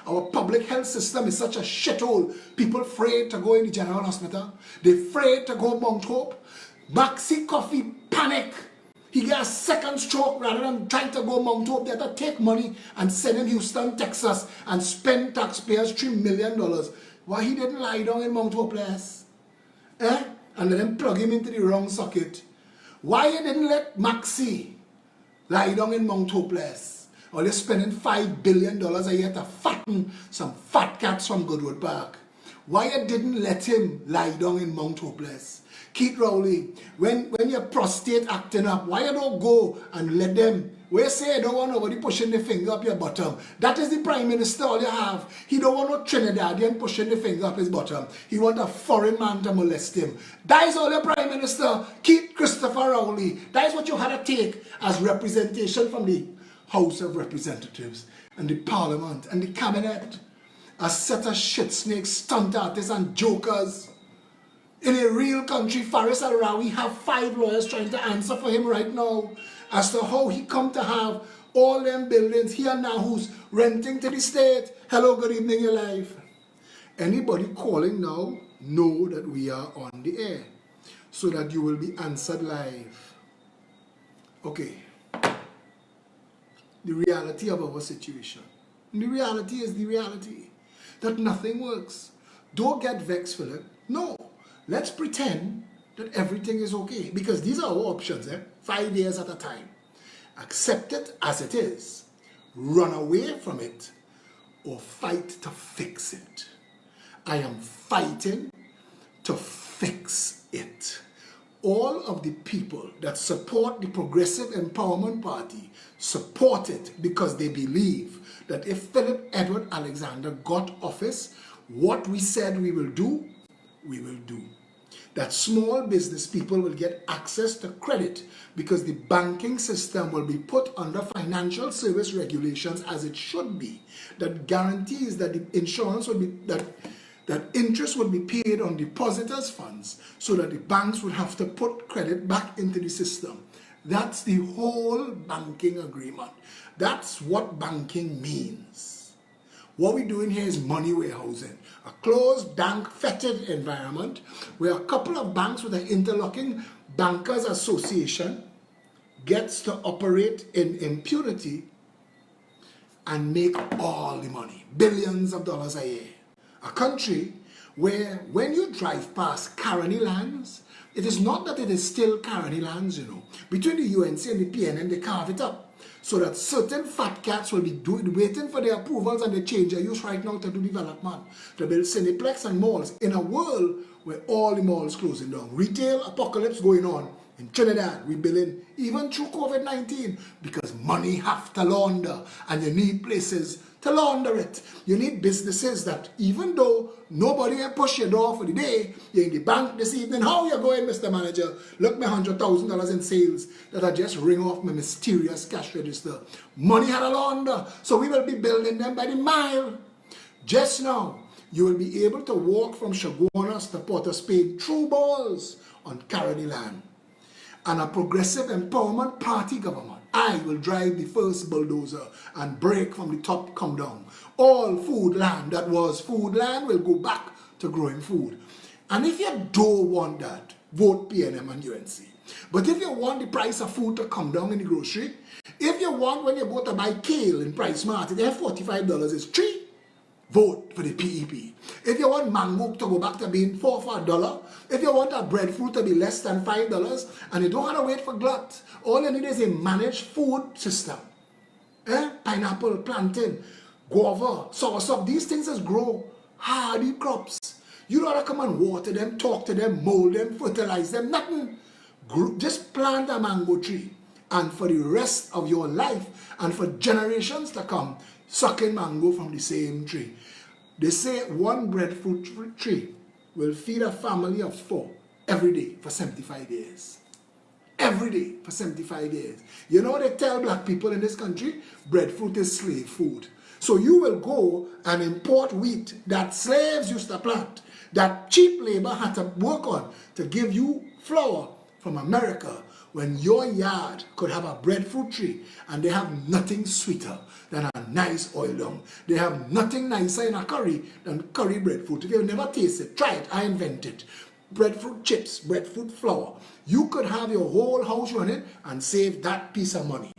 Our public health system is such a shithole. People afraid to go in the general hospital. They're afraid to go Mount Hope. Maxi Coffee panic. He got a second stroke rather than trying to go Mount Hope. They had to take money and send him Houston, Texas and spend taxpayers $3 million. Why he didn't lie down in Mount Hope less? And let them plug him into the wrong socket. Why you didn't let Maxi lie down in Mount Hope less? Or they're spending $5 billion a year to fatten some fat cats from Goodwood Park. Why you didn't let him lie down in Mount Hopeless? Keith Rowley, when your prostate acting up, why you don't go and let them? Where you say you don't want nobody pushing the finger up your bottom? That is the Prime Minister all you have. He don't want no Trinidadian pushing the finger up his bottom. He want a foreign man to molest him. That is all your Prime Minister, Keith Christopher Rowley. That is what you had to take as representation from the House of Representatives and the Parliament and the Cabinet. A set of shit snakes, stunt artists and jokers. In a real country, Faris Al-Rawi have 5 lawyers trying to answer for him right now as to how he come to have all them buildings here now who's renting to the state. Hello, good evening, your life. Anybody calling now, know that we are on the air so that you will be answered live. Okay. The reality of our situation. And the reality is the reality. That nothing works. Don't get vexed, Phillip. No. Let's pretend that everything is okay. Because these are our options, 5 years at a time. Accept it as it is. Run away from it. Or fight to fix it. I am fighting to fix it. All of the people that support the Progressive Empowerment Party support it because they believe that if Philip Edward Alexander got office, what we said we will do, we will do. That small business people will get access to credit because the banking system will be put under financial service regulations as it should be. That guarantees that the insurance will be, that interest would be paid on depositors' funds so that the banks would have to put credit back into the system. That's the whole banking agreement. That's what banking means. What we're doing here is money warehousing. A closed, dank, fetid environment where a couple of banks with an interlocking bankers association gets to operate in impunity and make all the money. Billions of dollars a year. A country where when you drive past Caroni lands, it is not that it is still Caroni lands, you know. Between the UNC and the PNN, they carve it up so that certain fat cats will be waiting for their approvals and they change their use right now to do development, to build cineplex and malls in a world where all the malls closing down. Retail apocalypse going on. In Trinidad, we're building even through COVID-19 because money have to launder and you need places to launder it. You need businesses that even though nobody will push your door for the day, you're in the bank this evening. How you going, Mr. Manager? Look, my $100,000 in sales that I just ring off my mysterious cash register. Money had a launder, so we will be building them by the mile. Just now, you will be able to walk from Chaguanas to Port of Spain through balls on Caroni land. And a Progressive Empowerment Party government. I will drive the first bulldozer and break from the top, come down. All food land that was food land will go back to growing food. And if you don't want that, vote PNM and UNC. But if you want the price of food to come down in the grocery, if you want when you go to buy kale in Price Mart, they have $45 is $3, vote for the PEP. If you want mango to go back to being $4 for $1, if you want a breadfruit to be less than $5, and you don't have to wait for glut, all you need is a managed food system. Pineapple, plantain, guava, soursop, these things just grow hardy crops. You don't have to come and water them, talk to them, mold them, fertilize them, nothing. Just plant a mango tree, and for the rest of your life, and for generations to come, sucking mango from the same tree. They say one breadfruit tree will feed a family of 4 every day for 75 years. Every day for 75 years. You know what they tell black people in this country? Breadfruit is slave food. So you will go and import wheat that slaves used to plant, that cheap labor had to work on to give you flour from America, when your yard could have a breadfruit tree and they have nothing sweeter than a nice oil dung. They have nothing nicer in a curry than curry breadfruit. If you've never tasted it, try it. I invented breadfruit chips, breadfruit flour. You could have your whole house running and save that piece of money.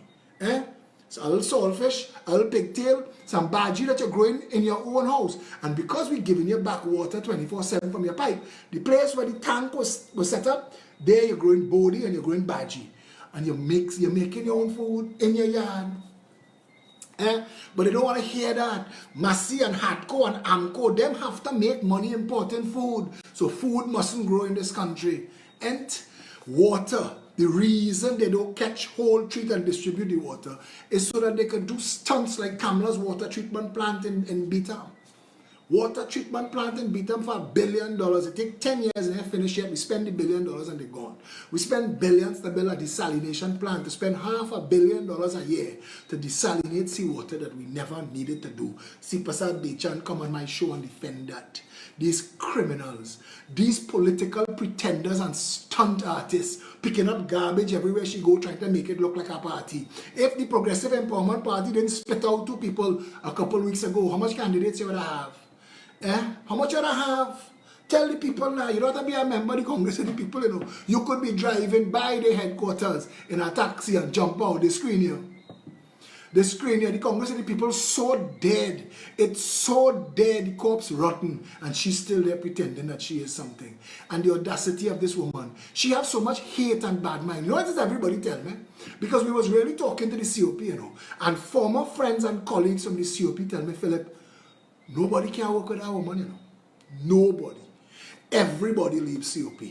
So a little saltfish, a little pigtail, some bhaji that you're growing in your own house. And because we're giving you back water 24/7 from your pipe, the place where the tank was set up, there you're growing bodi and you're growing bhaji. And you're making your own food in your yard. But they don't want to hear that. Massey and Hatco and Amco, them have to make money importing food. So food mustn't grow in this country. And water, the reason they don't catch, hold, treat and distribute the water is so that they can do stunts like Kamla's water treatment plant in Beetham. Water treatment plant in Beetham for $1 billion. It takes 10 years and they finish it. We spend $1 billion and they're gone. We spend billions to build a desalination plant, to spend $500 million a year to desalinate seawater that we never needed to do. See Pasad Bechan come on my show and defend that. These criminals, these political pretenders and stunt artists picking up garbage everywhere she go, trying to make it look like a party. If the Progressive Empowerment Party didn't spit out 2 people a couple weeks ago, how much candidates you would have? How much you would have? Tell the people now, you don't have to be a member of the Congress of the people, you know. You could be driving by the headquarters in a taxi and jump out, they screen you. The screen here, the Congress of the people, so dead. It's so dead, the corpse rotten, and she's still there pretending that she is something. And the audacity of this woman, she has so much hate and bad mind. You know what does everybody tell me? Because we was really talking to the COP, you know, and former friends and colleagues from the COP tell me, Phillip, nobody can work with that woman, you know. Nobody. Everybody leaves COP.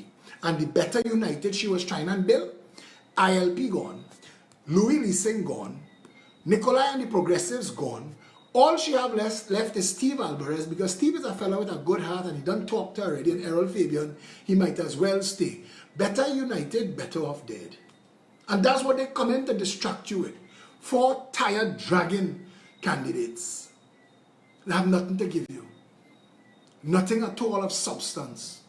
And the Better United she was trying to build, ILP gone, Louis Leasing gone, Nikolai and the Progressives gone. All she have left is Steve Alvarez, because Steve is a fellow with a good heart and he done talk to her already, and Errol Fabian, he might as well stay. Better United, better off dead. And that's what they come in to distract you with. 4 tired, dragging candidates. They have nothing to give you. Nothing at all of substance.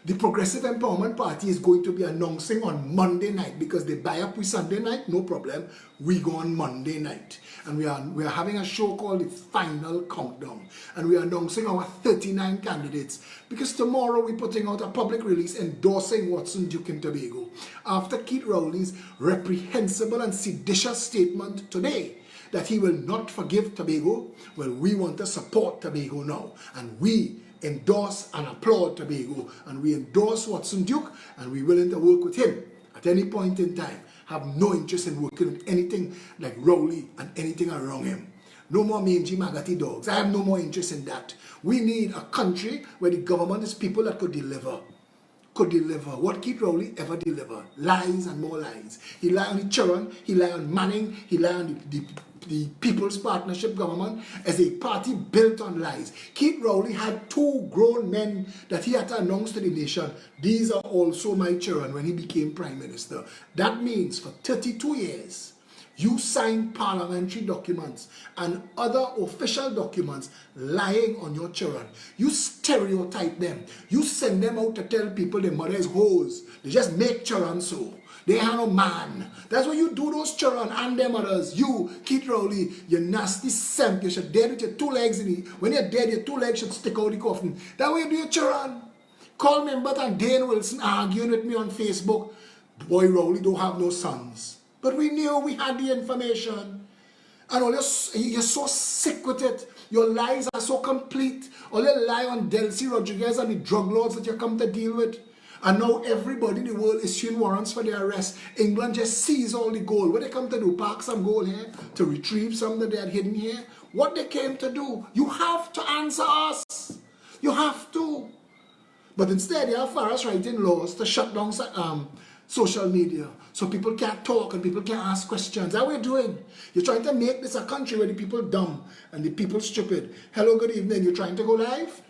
The Progressive Empowerment Party is going to be announcing on Monday night, because they buy up with Sunday night, no problem. We go on Monday night. And we are having a show called The Final Countdown. And we are announcing our 39 candidates, because tomorrow we're putting out a public release endorsing Watson Duke in Tobago. After Keith Rowley's reprehensible and seditious statement today that he will not forgive Tobago, well, we want to support Tobago now. And we endorse and applaud Tobago, and we endorse Watson Duke, and we're willing to work with him at any point in time. Have no interest in working with anything like Rowley and anything around him. No more mangy maggoty dogs. I have no more interest in that. We need a country where the government is people that could deliver. What Keith Rowley ever deliver? Lies and more lies. He lied on the children, he lied on Manning, he lied on the People's Partnership government as a party built on lies. Keith Rowley had 2 grown men that he had to announce to the nation, these are also my children, when he became Prime Minister. That means for 32 years, you signed parliamentary documents and other official documents lying on your children. You stereotype them. You send them out to tell people their mother is hoes. They just make children so. They are no man. That's what you do, those children and their mothers. You, Keith Rowley, you nasty simp. You should dead with your 2 legs in it. When you're dead, your 2 legs should stick out the coffin. That way you do your children. Call me and Dane Wilson arguing with me on Facebook. Boy, Rowley don't have no sons. But we knew, we had the information. And all you're so sick with it. Your lies are so complete. All you lie on Delcy Rodriguez and the drug lords that you come to deal with. And now everybody in the world is issuing warrants for their arrest. England just sees all the gold. What they come to do? Park some gold here? To retrieve some that they had hidden here? What they came to do? You have to answer us. You have to. But instead, you have Farras writing laws to shut down social media. So people can't talk and people can't ask questions. That's what you're doing. You're trying to make this a country where the people dumb and the people stupid. Hello, good evening. You're trying to go live?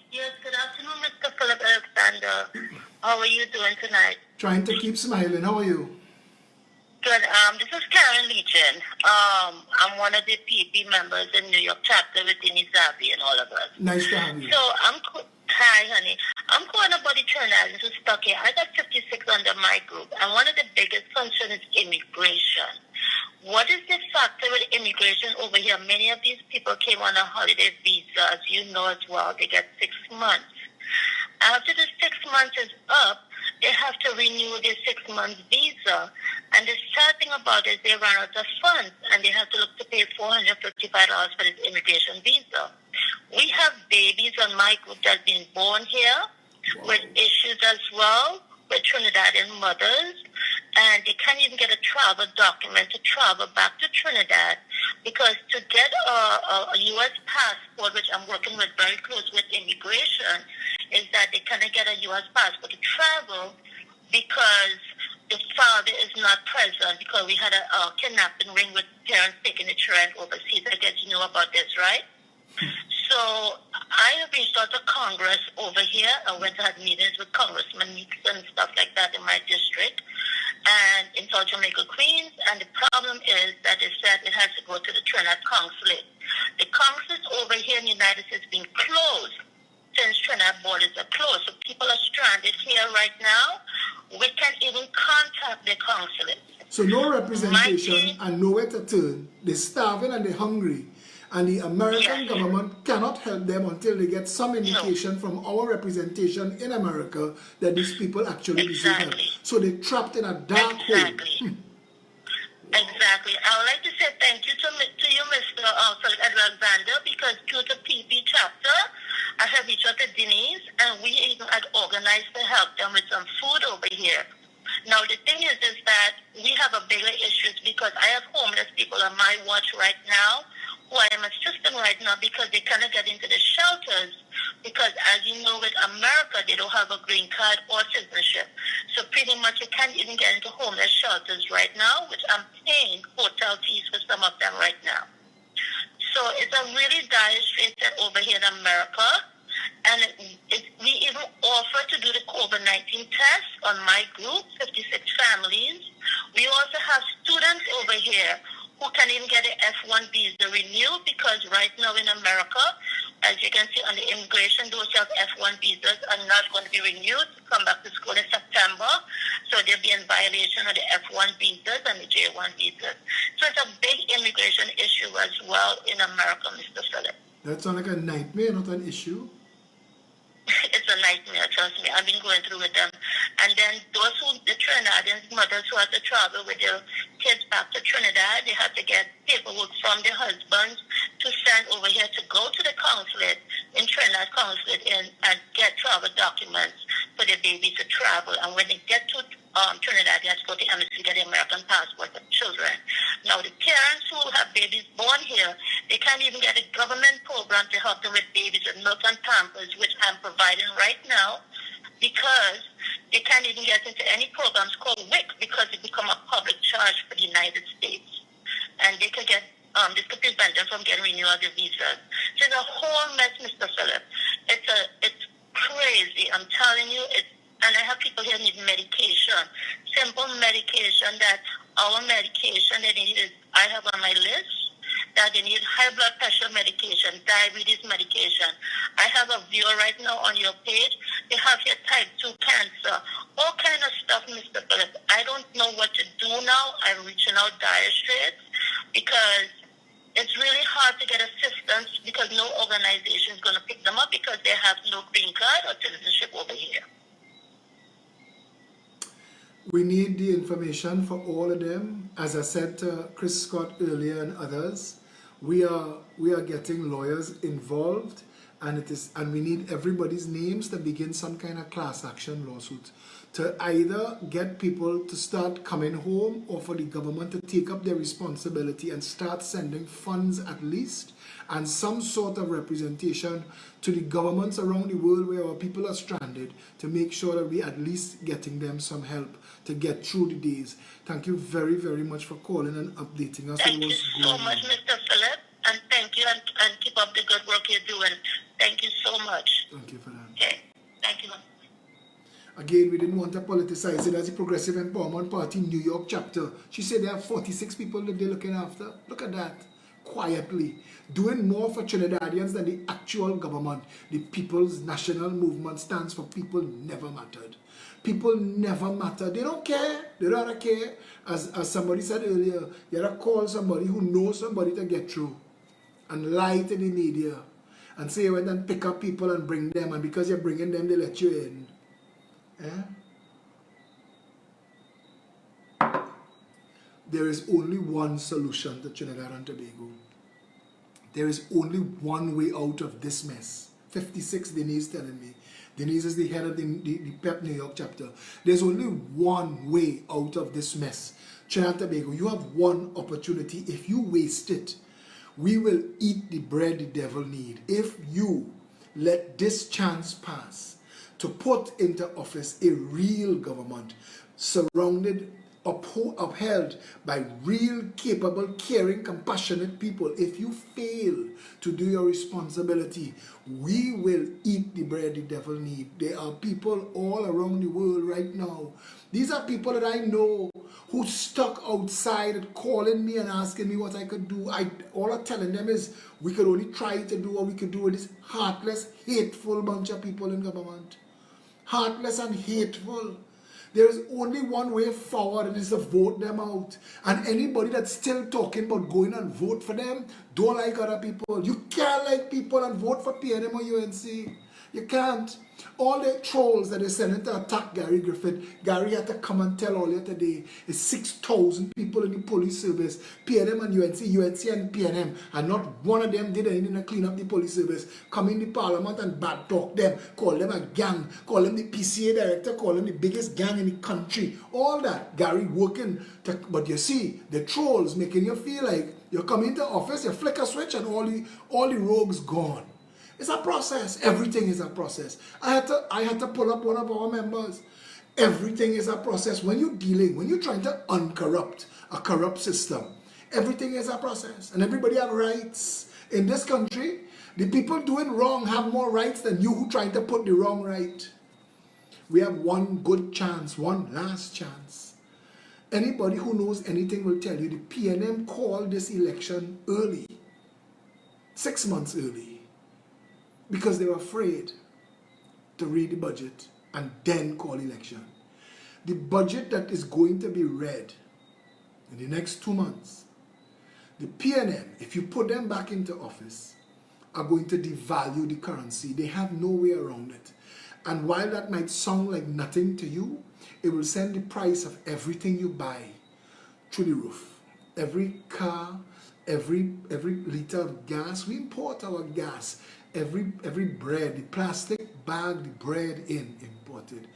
Yes, good afternoon, Mr. Phillip Alexander. How are you doing tonight? Trying to keep smiling. How are you? Good. This is Karen Legion. I'm one of the PP members in New York chapter within Izabi and all of us. Nice to have you. So hi, honey. I'm calling about the Trinidadians who's stuck here. I got 56 under my group, and one of the biggest concerns is immigration. What is the factor with immigration over here? Many of these people came on a holiday visa, as you know as well. They get 6 months. After the 6 months is up, they have to renew their 6 months visa. And the sad thing about it is they run out of funds, and they have to look to pay $455 for this immigration visa. We have babies on my group that's been born here with issues as well, with Trinidadian mothers, and they can't even get a travel document to travel back to Trinidad Because to get a U.S. passport, which I'm working with very close with immigration, is that they cannot get a U.S. passport to travel because the father is not present, because we had a kidnapping ring with parents taking the children overseas. I guess you know about this, right? So I have reached out to Congress over here. I went to have meetings with Congressman Meeks and stuff like that in my district and in South Jamaica, Queens. And the problem is that they said it has to go to the Trinidad consulate. The consulate over here in the United States has been closed since Trinidad borders are closed. So people are stranded here right now. We can't even contact the consulate. So no representation and nowhere to turn. They're starving and they're hungry. And the American government cannot help them until they get some indication from our representation in America that these people actually deserve help. So they're trapped in a dark hole. Exactly. I would like to say thank you to you, Mr. Phillip Alexander, because due to PP chapter, I have reached out to Denise, and we even had organized to help them with some food over here. Now, the thing is that we have a bigger issue because I have homeless people on my watch right now who I am assisting right now because they cannot get into the shelters because, as you know, with America, they don't have a green card or citizenship. So pretty much you can't even get into homeless shelters right now, which I'm paying hotel fees for some of them right now. So it's a really dire strait over here in America. And we even offer to do the COVID-19 test on my group, 56 families. We also have students over here who can even get an F1 visa renewed because right now in America, as you can see on the immigration, those who have F1 visas are not going to be renewed to come back to school in September. So they'll be in violation of the F1 visas and the J1 visas. So it's a big immigration issue as well in America, Mr. Phillip. That sounds like a nightmare, not an issue. It's a nightmare, trust me. I've been going through with them. And then the Trinidadians, mothers who have to travel with their kids back to Trinidad, they have to get paperwork from their husbands to send over here to go to the consulate in Trinidad consulate and get travel documents for their babies to travel. And when they get to Trinidad, they have to go to the embassy to get the American passport for children. Now, the parents who have babies born here, they can't even get a government program to help them with babies with milk and Pampers, which I'm providing right now, because they can't even get into any programs called WIC because it become a public charge for the United States. And they could get, this could prevent them from getting renewal of the visas. So it's a whole mess, Mr. Phillip. It's crazy, I'm telling you. And I have people here need medication, simple medication that our medication that they need is, I have on my list, that they need high blood pressure medication, diabetes medication. I have a view right now on your page. They have your type 2 cancer, all kind of stuff, Mr. Phillip. I don't know what to do now. I'm reaching out dire straits because it's really hard to get assistance because no organization is going to pick them up because they have no green card or citizenship over here. We need the information for all of them. As I said to Chris Scott earlier and others, we are getting lawyers involved, and we need everybody's names to begin some kind of class action lawsuit to either get people to start coming home or for the government to take up their responsibility and start sending funds at least and some sort of representation to the governments around the world where our people are stranded to make sure that we at least getting them some help to get through the days. Thank you very, very much for calling and updating us. Thank you so much, Mr. Phillip, and thank you, and keep up the good work you're doing. Thank you so much. Thank you for that. Okay, thank you. Again, we didn't want to politicize it as the Progressive Empowerment Party New York chapter. She said there are 46 people that they're looking after. Look at that. Quietly. Doing more for Trinidadians than the actual government. The People's National Movement stands for People Never Mattered. People never matter. They don't care. They don't care. As somebody said earlier, you gotta call somebody who knows somebody to get through and lie to the media and say you went and pick up people and bring them, and because you're bringing them, they let you in. There is only one solution to Trinidad and Tobago. There is only one way out of this mess. 56, Denise telling me. Denise is the head of the PEP New York chapter. There's only one way out of this mess. Trinidad and Tobago, you have one opportunity. If you waste it, We will eat the bread the devil need. If you let this chance pass to put into office a real government surrounded, upheld by real, capable, caring, compassionate people, if you fail to do your responsibility, we will eat the bread the devil need. There are people all around the world right now. These are people that I know who stuck outside calling me and asking me what I could do. All I'm telling them is we could only try to do what we could do with this heartless, hateful bunch of people in government. Heartless and hateful. There is only one way forward, and it is to vote them out. And anybody that's still talking about going and vote for them, don't like other people. You can't like people and vote for PNM or UNC. You can't. All the trolls that they sent to attack Gary Griffith, Gary had to come and tell all you today, it's 6,000 people in the police service, PNM and UNC and PNM, and not one of them did anything to clean up the police service. Come in the parliament and bad talk them, call them a gang, call them the PCA director, call them the biggest gang in the country. All that, Gary working. But you see, the trolls making you feel like you come into office, you flick a switch and all the rogues gone. It's a process. Everything is a process. I had to pull up one of our members. Everything is a process. When you're trying to uncorrupt a corrupt system, everything is a process. And everybody have rights. In this country, the people doing wrong have more rights than you who trying to put the wrong right. We have one good chance, one last chance. Anybody who knows anything will tell you the PNM called this election early. 6 months early. Because they were afraid to read the budget and then call election. The budget that is going to be read in the next 2 months, the PNM, if you put them back into office, are going to devalue the currency. They have no way around it. And while that might sound like nothing to you, it will send the price of everything you buy through the roof. Every car, every liter of gas, we import our gas. Every bread, the plastic bag, the bread imported,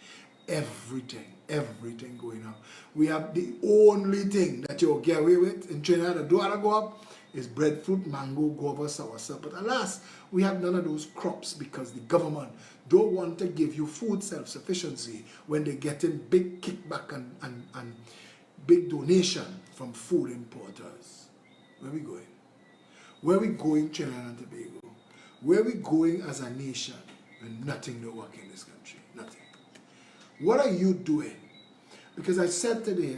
everything going up. We have the only thing that you'll get away with in Trinidad that don't go up is breadfruit, mango, guava, soursop. But alas, we have none of those crops because the government don't want to give you food self-sufficiency when they're getting big kickback and big donation from food importers. Where we going? Where we going, Trinidad and Tobago? Where are we going as a nation when nothing will work in this country? Nothing. What are you doing? Because I said today,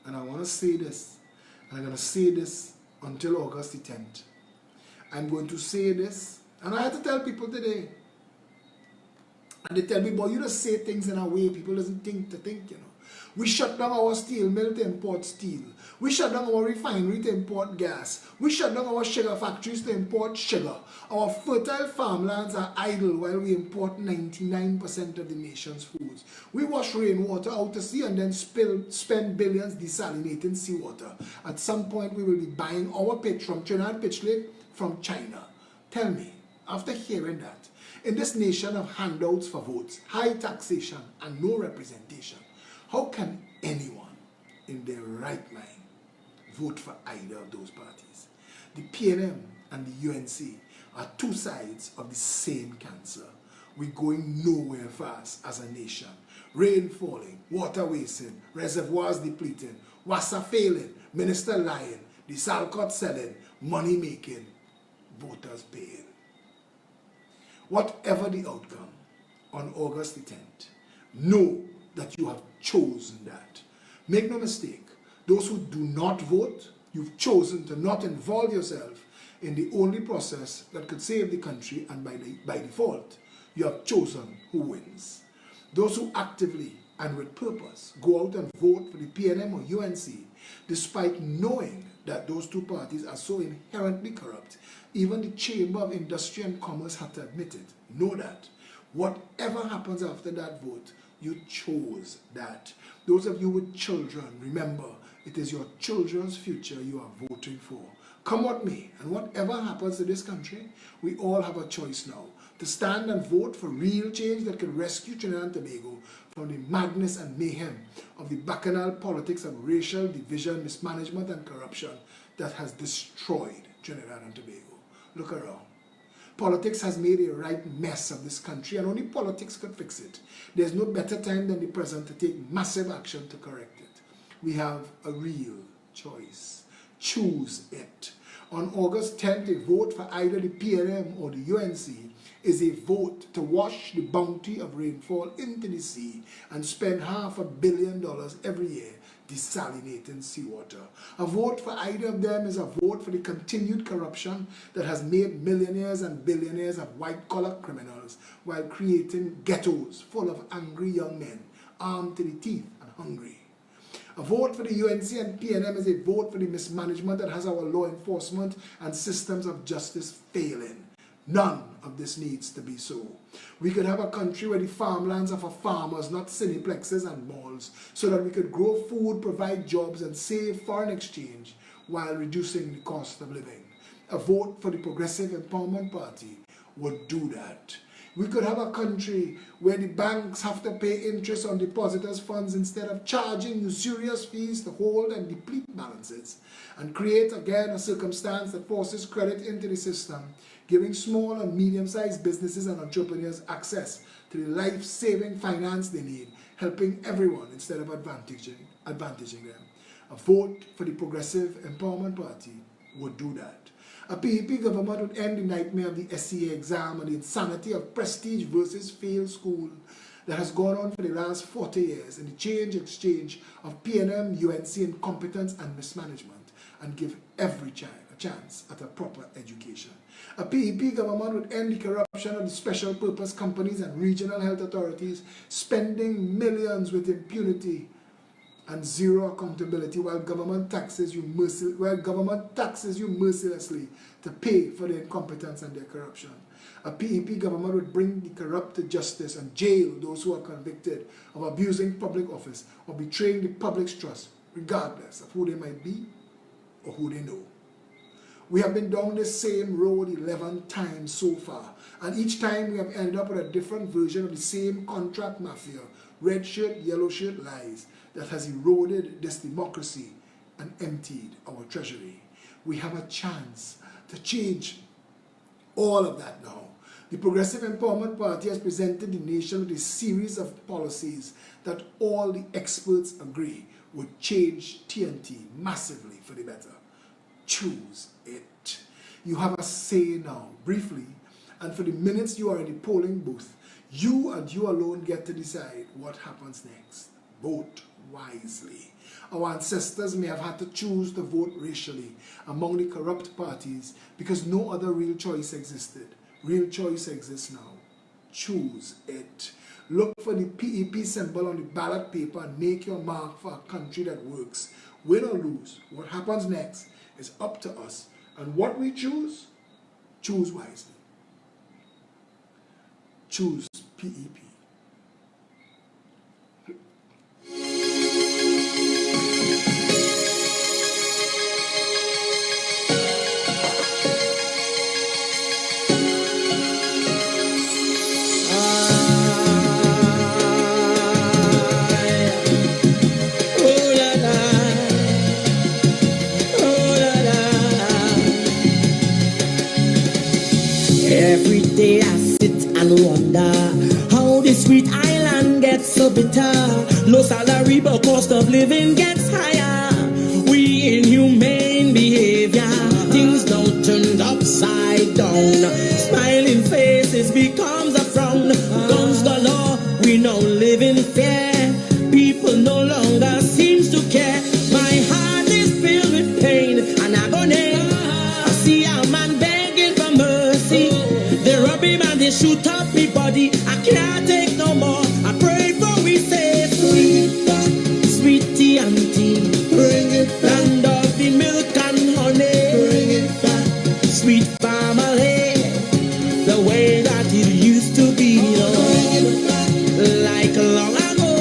and I want to say this, and I'm going to say this until August the 10th. I'm going to say this, and I had to tell people today. And they tell me, boy, you just say things in a way people doesn't think, you know. We shut down our steel mill to import steel. We shut down our refinery to import gas. We shut down our sugar factories to import sugar. Our fertile farmlands are idle while we import 99% of the nation's foods. We wash rainwater out to sea and then spend billions desalinating seawater. At some point, we will be buying our pitch from Trinidad Pitch Lake from China. Tell me, after hearing that, in this nation of handouts for votes, high taxation, and no representation, how can anyone in their right mind vote for either of those parties? The PNM and the UNC are two sides of the same cancer. We're going nowhere fast as a nation. Rain falling, water wasting, reservoirs depleting, WASA failing, minister lying, the Salcott selling, money making, voters paying. Whatever the outcome on August the 10th, know that you have chosen that. Make no mistake, those who do not vote, you've chosen to not involve yourself in the only process that could save the country, and by default, you have chosen who wins. Those who actively and with purpose go out and vote for the PNM or UNC, despite knowing that those two parties are so inherently corrupt, even the Chamber of Industry and Commerce had to admit it. Know that. Whatever happens after that vote, you chose that. Those of you with children, remember, it is your children's future you are voting for. Come what may, and whatever happens to this country, we all have a choice now to stand and vote for real change that can rescue Trinidad and Tobago from the madness and mayhem of the bacchanal politics of racial division, mismanagement, and corruption that has destroyed Trinidad and Tobago. Look around. Politics has made a right mess of this country, and only politics could fix it. There's no better time than the present to take massive action to correct it. We have a real choice. Choose it. On August 10th, a vote for either the PNM or the UNC is a vote to wash the bounty of rainfall into the sea and spend $500 million every year desalinating seawater. A vote for either of them is a vote for the continued corruption that has made millionaires and billionaires of white-collar criminals while creating ghettos full of angry young men, armed to the teeth and hungry. A vote for the UNC and PNM is a vote for the mismanagement that has our law enforcement and systems of justice failing. None of this needs to be so. We could have a country where the farmlands are for farmers, not cineplexes and malls, so that we could grow food, provide jobs, and save foreign exchange while reducing the cost of living. A vote for the Progressive Empowerment Party would do that. We could have a country where the banks have to pay interest on depositors' funds instead of charging usurious fees to hold and deplete balances, and create again a circumstance that forces credit into the system, giving small and medium-sized businesses and entrepreneurs access to the life-saving finance they need, helping everyone instead of advantaging them. A vote for the Progressive Empowerment Party would do that. A PEP government would end the nightmare of the SCA exam and the insanity of prestige versus failed school that has gone on for the last 40 years, and the exchange of PNM, UNC incompetence and mismanagement, and give every child a chance at a proper education. A PEP government would end the corruption of the special purpose companies and regional health authorities, spending millions with impunity and zero accountability while government taxes you mercilessly to pay for their incompetence and their corruption. A PEP government would bring the corrupt to justice and jail those who are convicted of abusing public office or betraying the public's trust, regardless of who they might be or who they know. We have been down this same road 11 times so far, and each time we have ended up with a different version of the same contract mafia, red shirt, yellow shirt lies that has eroded this democracy and emptied our treasury. We have a chance to change all of that now. The Progressive Empowerment Party has presented the nation with a series of policies that all the experts agree would change TNT massively for the better. Choose it. You have a say now, briefly, and for the minutes you are in the polling booth, you and you alone get to decide what happens next. Vote wisely. Our ancestors may have had to choose to vote racially among the corrupt parties because no other real choice existed. Real choice exists now. Choose it. Look for the PEP symbol on the ballot paper and make your mark for a country that works. Win or lose, what happens next is up to us. And what we choose, choose wisely. Choose PEP. Every day I sit and wonder how this sweet island gets so bitter. Low salary but cost of living gets higher. We inhumane behavior, things now turned upside down. Smiling faces becomes a frown. Guns galore, we now live in fear. People no longer seems to care. My heart is filled with pain and agony. I see a man begging for mercy. They rob him and they shoot up me body. I can't take no more. I pray for we safe. Sweet back, sweetie auntie, bring it back. Land of the milk and honey, bring it back. Sweet family, the way that it used to be. Bring it back. Like long ago,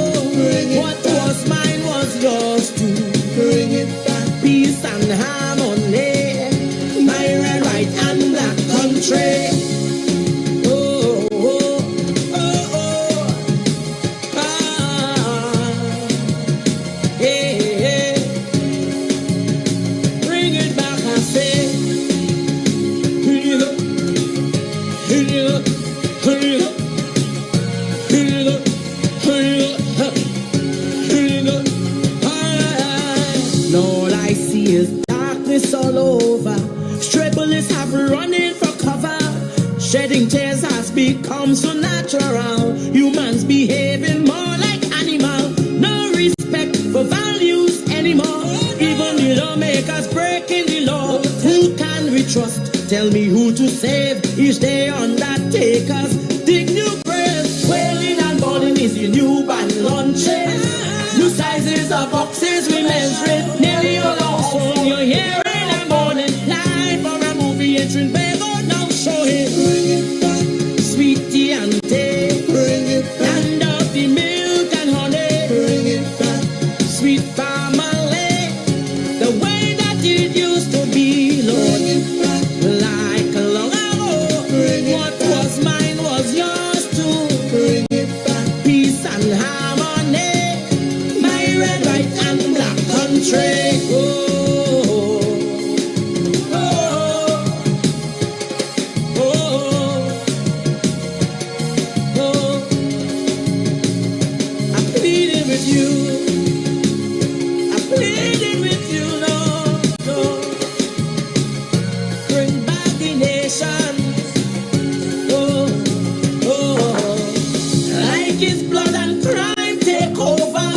what was mine was yours too. Bring it back. Peace and harmony, my red, white and black country. Oh, Now all I see is darkness all over. Stray bullets have running for cover. Shedding tears has become so natural. Humans behaving more like animals. No respect for values anymore. Even the lawmakers breaking the law. Who can we trust? Tell me who to save. Each day undertakers dig new graves. Wailing and bawling is the new band launches. New sizes of boxes we measure it. Nearly all lost when you're here in the morning. Live for a movie entering big or now show it. Bring it back, sweetie and tea. Bring it back, land of the milk and honey. Bring it back, sweet family. The way that it used to be, Lord. Bring it back, like long ago. What was mine was yours too. Bring it back, peace and harmony. My red, white and black country. Oh, oh, oh, oh, oh. I'm pleading with you. I'm pleading with you, Lord. Lord. Bring back the nation. Oh, oh. Like it's blood and crime take over.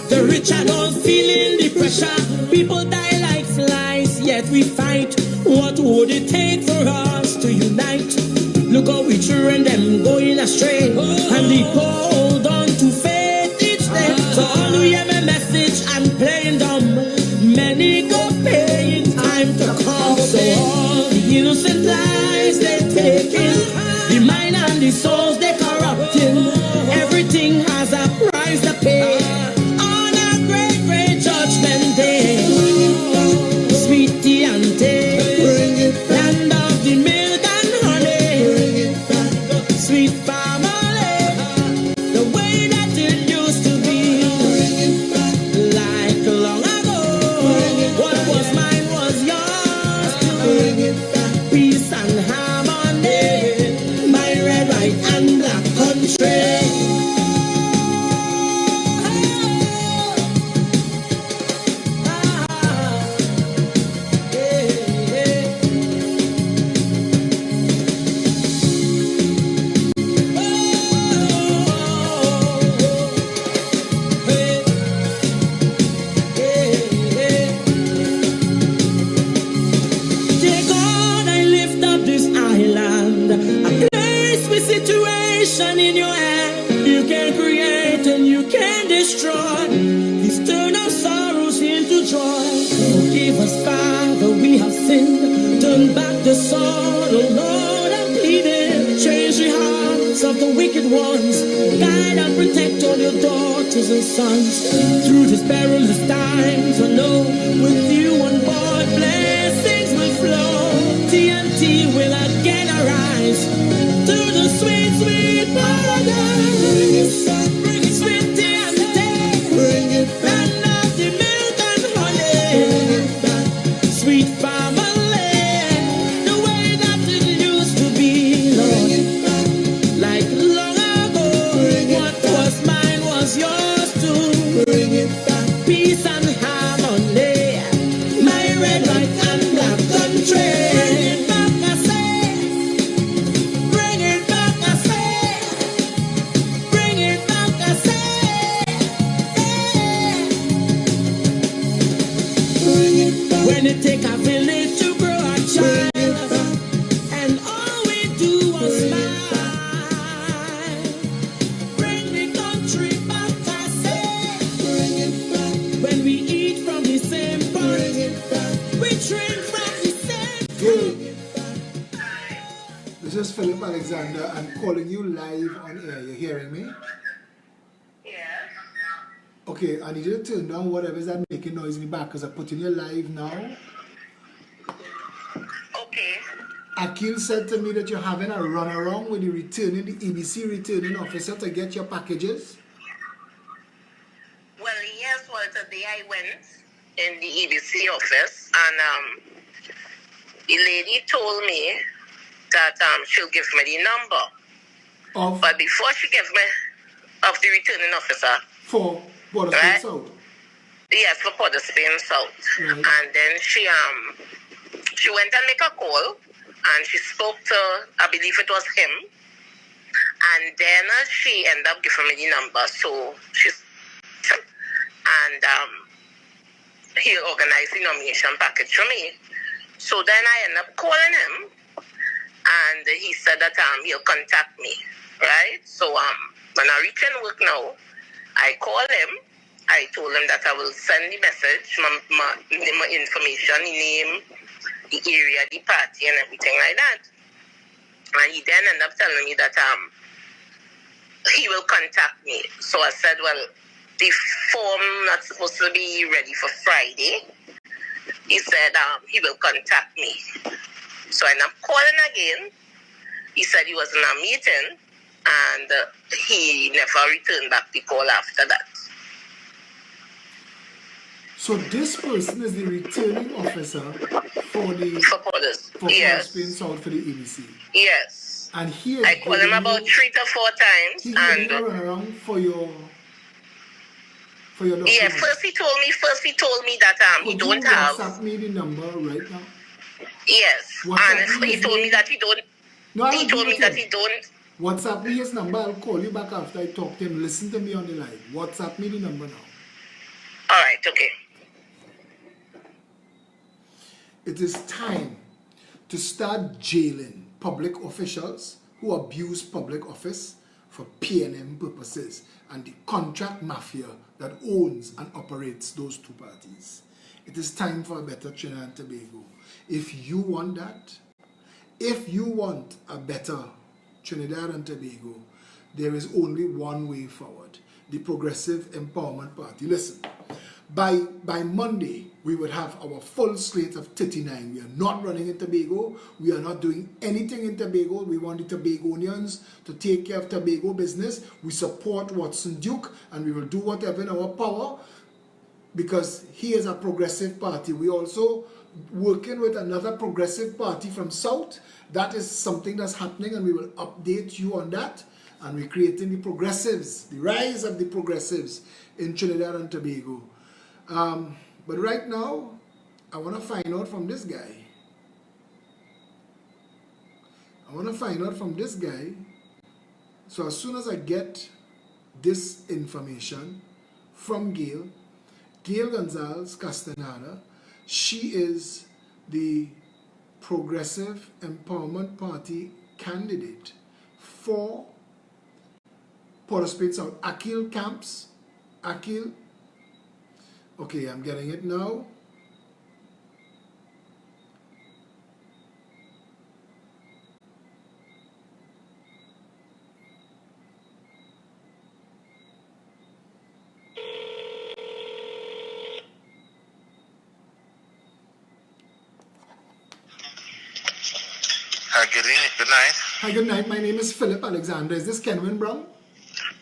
The rich are not feeling the pressure. People die like flies, yet we fight. What would it take for us to unite? Look how we children them going astray, and the poor hold on to faith each day. So all who hear my message and playing dumb, many go pay in time to come. So all the innocent lives they taking, the mind and the souls they corrupting. Everything has a price to pay. On a great, great judgment day. Sweetie and tea. Land of the milk and honey. Sweet family. The way that it used to be. Like long ago. What was mine was yours too. Peace and harmony. My red, white and black country. Dear God, I lift up this island. I place my situation in your hand. You can create and you can destroy. Please turn our sorrows into joy. Forgive us, Father, we have sinned. Turn back the sword, oh Lord, I'm pleading. Change the hearts of the wicked ones. Guide and protect all your daughters and sons. Through this perilous times, I know with you on board, blessings will flow. TNT will again arise to the sweet, sweet paradise. Bring it sweet TNT. Bring it back. Land of the milk and honey. Bring it back. Sweet family. The way that it used to be, Lord. Bring it back. Like long ago. What was mine was yours too. Bring it back. Peace and harmony. My red, white and black country. Bring it back, I say. Bring it back, I say. Bring it back, I say. Bring it back. When it take a village to grow a child, and all we do was smile. Bring the country back, I say. Bring it back. When we eat from the same pot, we drink from the same. Good. This is Phillip Alexander. I'm calling you live on air. You hearing me? Yes. Okay, I need you to turn down whatever is that making noise in the back because I'm putting you live now. Okay. Akil said to me that you're having a runaround with the EBC returning officer to get your packages. Well, yes, well, today I went in the EBC office and the lady told me that she'll give me the number. But before she gave me of the returning officer, for Border right? State South. Yes, for Port of Spain South. Right. And then she went and make a call, and she spoke to, I believe it was him, and then she ended up giving me the number. So he organized the nomination package for me. So then I ended up calling him, and he said that he'll contact me, right? So when I reach in work now, I call him. I told him that I will send the message, my information, the name, the area, the party, and everything like that. And he then ended up telling me that he will contact me. So I said, well, the form not supposed to be ready for Friday. He said he will contact me. So I ended up calling again. He said he was in a meeting, and he never returned back the call after that. So this person is the returning officer for the Yes. Spain South for the ABC. Yes. And he is I called him about 3 to 4 times. He's and giving you around for your documents. yeah, first he told me that he Could don't you have. WhatsApp me the number right now? Yes. WhatsApp And he told me that he don't. No, I He will told do me it that then. he don't. WhatsApp me his number. I'll call you back after I talk to him. Listen to me on the line. WhatsApp me the number now. All right. Okay. It is time to start jailing public officials who abuse public office for P&M purposes and the contract mafia that owns and operates those two parties. It is time for a better Trinidad and Tobago. If you want that, if you want a better Trinidad and Tobago, there is only one way forward: the Progressive Empowerment Party. Listen, by Monday, we would have our full slate of 39. We are not running in Tobago. We are not doing anything in Tobago. We want the Tobagonians to take care of Tobago business. We support Watson Duke, and we will do whatever in our power because he is a progressive party. We also working with another progressive party from South. That is something that's happening, and we will update you on that. And we're creating the progressives, the rise of the progressives in Trinidad and Tobago. But right now, I want to find out from this guy. So as soon as I get this information from Gail Gonzalez Castaneda, she is the Progressive Empowerment Party candidate for Port of Spain South. Akil Camps. Akil. Okay, I'm getting it now. Good night. Hi, good night. My name is Philip Alexander. Is this Kenwin Brown?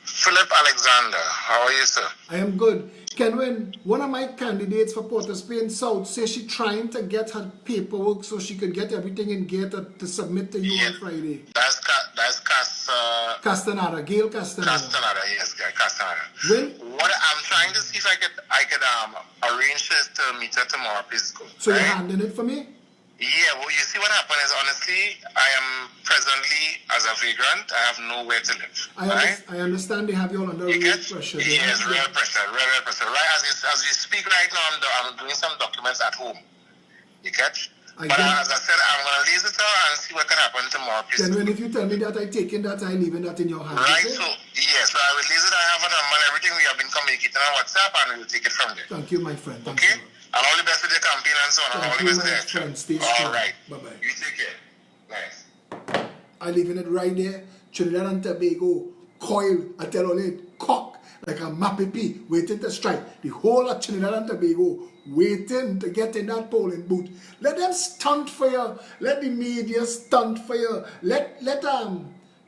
Philip Alexander, how are you, sir? I am good. Kenwin, one of my candidates for Port of Spain South says she's trying to get her paperwork so she could get everything in gear to submit to you on Friday. That's Castaneda, Gail Castaneda. Castaneda, yes, Castaneda. When? What I'm trying to see if I could arrange this to meet her tomorrow, please go. So right? you're handling it for me? Yeah, well, you see what happened is, honestly, I am presently, as a vagrant, I have nowhere to live. I understand they have you all under real pressure. Yes, real pressure. Right, as we speak right now, I'm doing some documents at home. You catch? But as I said, I'm going to leave it out and see what can happen tomorrow. Then when if you tell me that I taking that, I leaving that in your hands. Right, okay? so I will leave it. I have a number and everything. We have been communicating on WhatsApp, and we will take it from there. Thank you, my friend. Thank okay? you. And all the best with the campaign and so on. Thank and all you, the best my there. friend. Stay strong. All right. Bye-bye. You take care. Nice. I leaving it right there. Trinidad and Tobago, coil, I tell all it, cock, like a mappy waiting to strike. The whole of Trinidad and Tobago waiting to get in that polling booth. Let them stunt for you. Let the media stunt for you. Let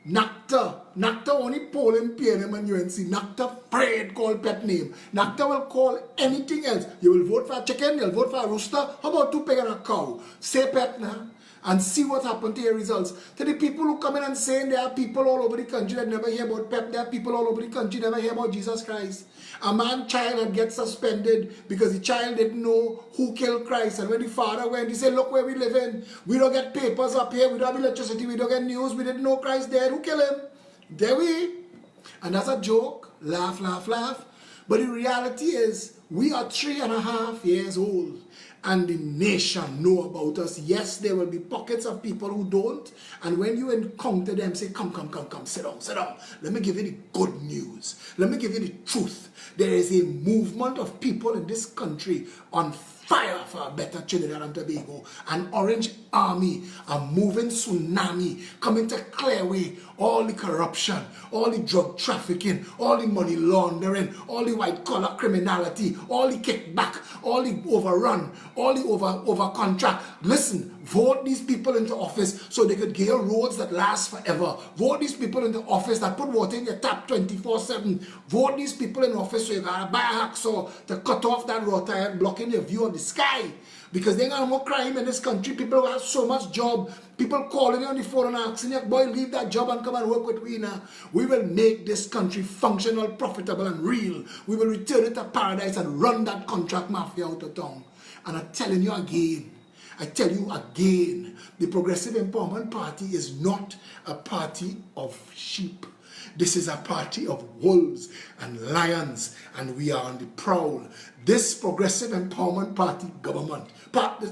NACTA only polling PNM and UNC. NACTA afraid call pet name. NACTA will call anything else. You will vote for a chicken, you'll vote for a rooster. How about 2 pig and a cow? Say pet now. and see what happened to your results. To the people who come in and saying there are people all over the country that never hear about PEP, there are people all over the country that never hear about Jesus Christ. A man child that gets suspended because the child didn't know who killed Christ. And when the father went, he said, look where we live in. We don't get papers up here. We don't have electricity. We don't get news. We didn't know Christ dead. Who killed him? There we. And that's a joke. Laugh, laugh, laugh. But the reality is, we are 3.5 years old. And the nation know about us. Yes, there will be pockets of people who don't. And when you encounter them, say, come, sit down, sit down. Let me give you the good news. Let me give you the truth. There is a movement of people in this country on fire for a better Trinidad and Tobago. An orange army, a moving tsunami coming to clear away all the corruption, all the drug trafficking, all the money laundering, all the white collar criminality, all the kickback, all the overrun, all the over contract. Listen, vote these people into office so they could get roads that last forever. Vote these people into office that put water in your tap 24/7. Vote these people in office so you gotta buy a hacksaw to cut off that water and blocking your view of the sky. Because they got more crime in this country. People have so much job. People calling you on the phone and asking you, boy, leave that job and come and work with we now. We will make this country functional, profitable, and real. We will return it to paradise and run that contract mafia out of town. And I'm telling you again, the Progressive Empowerment Party is not a party of sheep. This is a party of wolves and lions, and we are on the prowl. This Progressive Empowerment Party government, I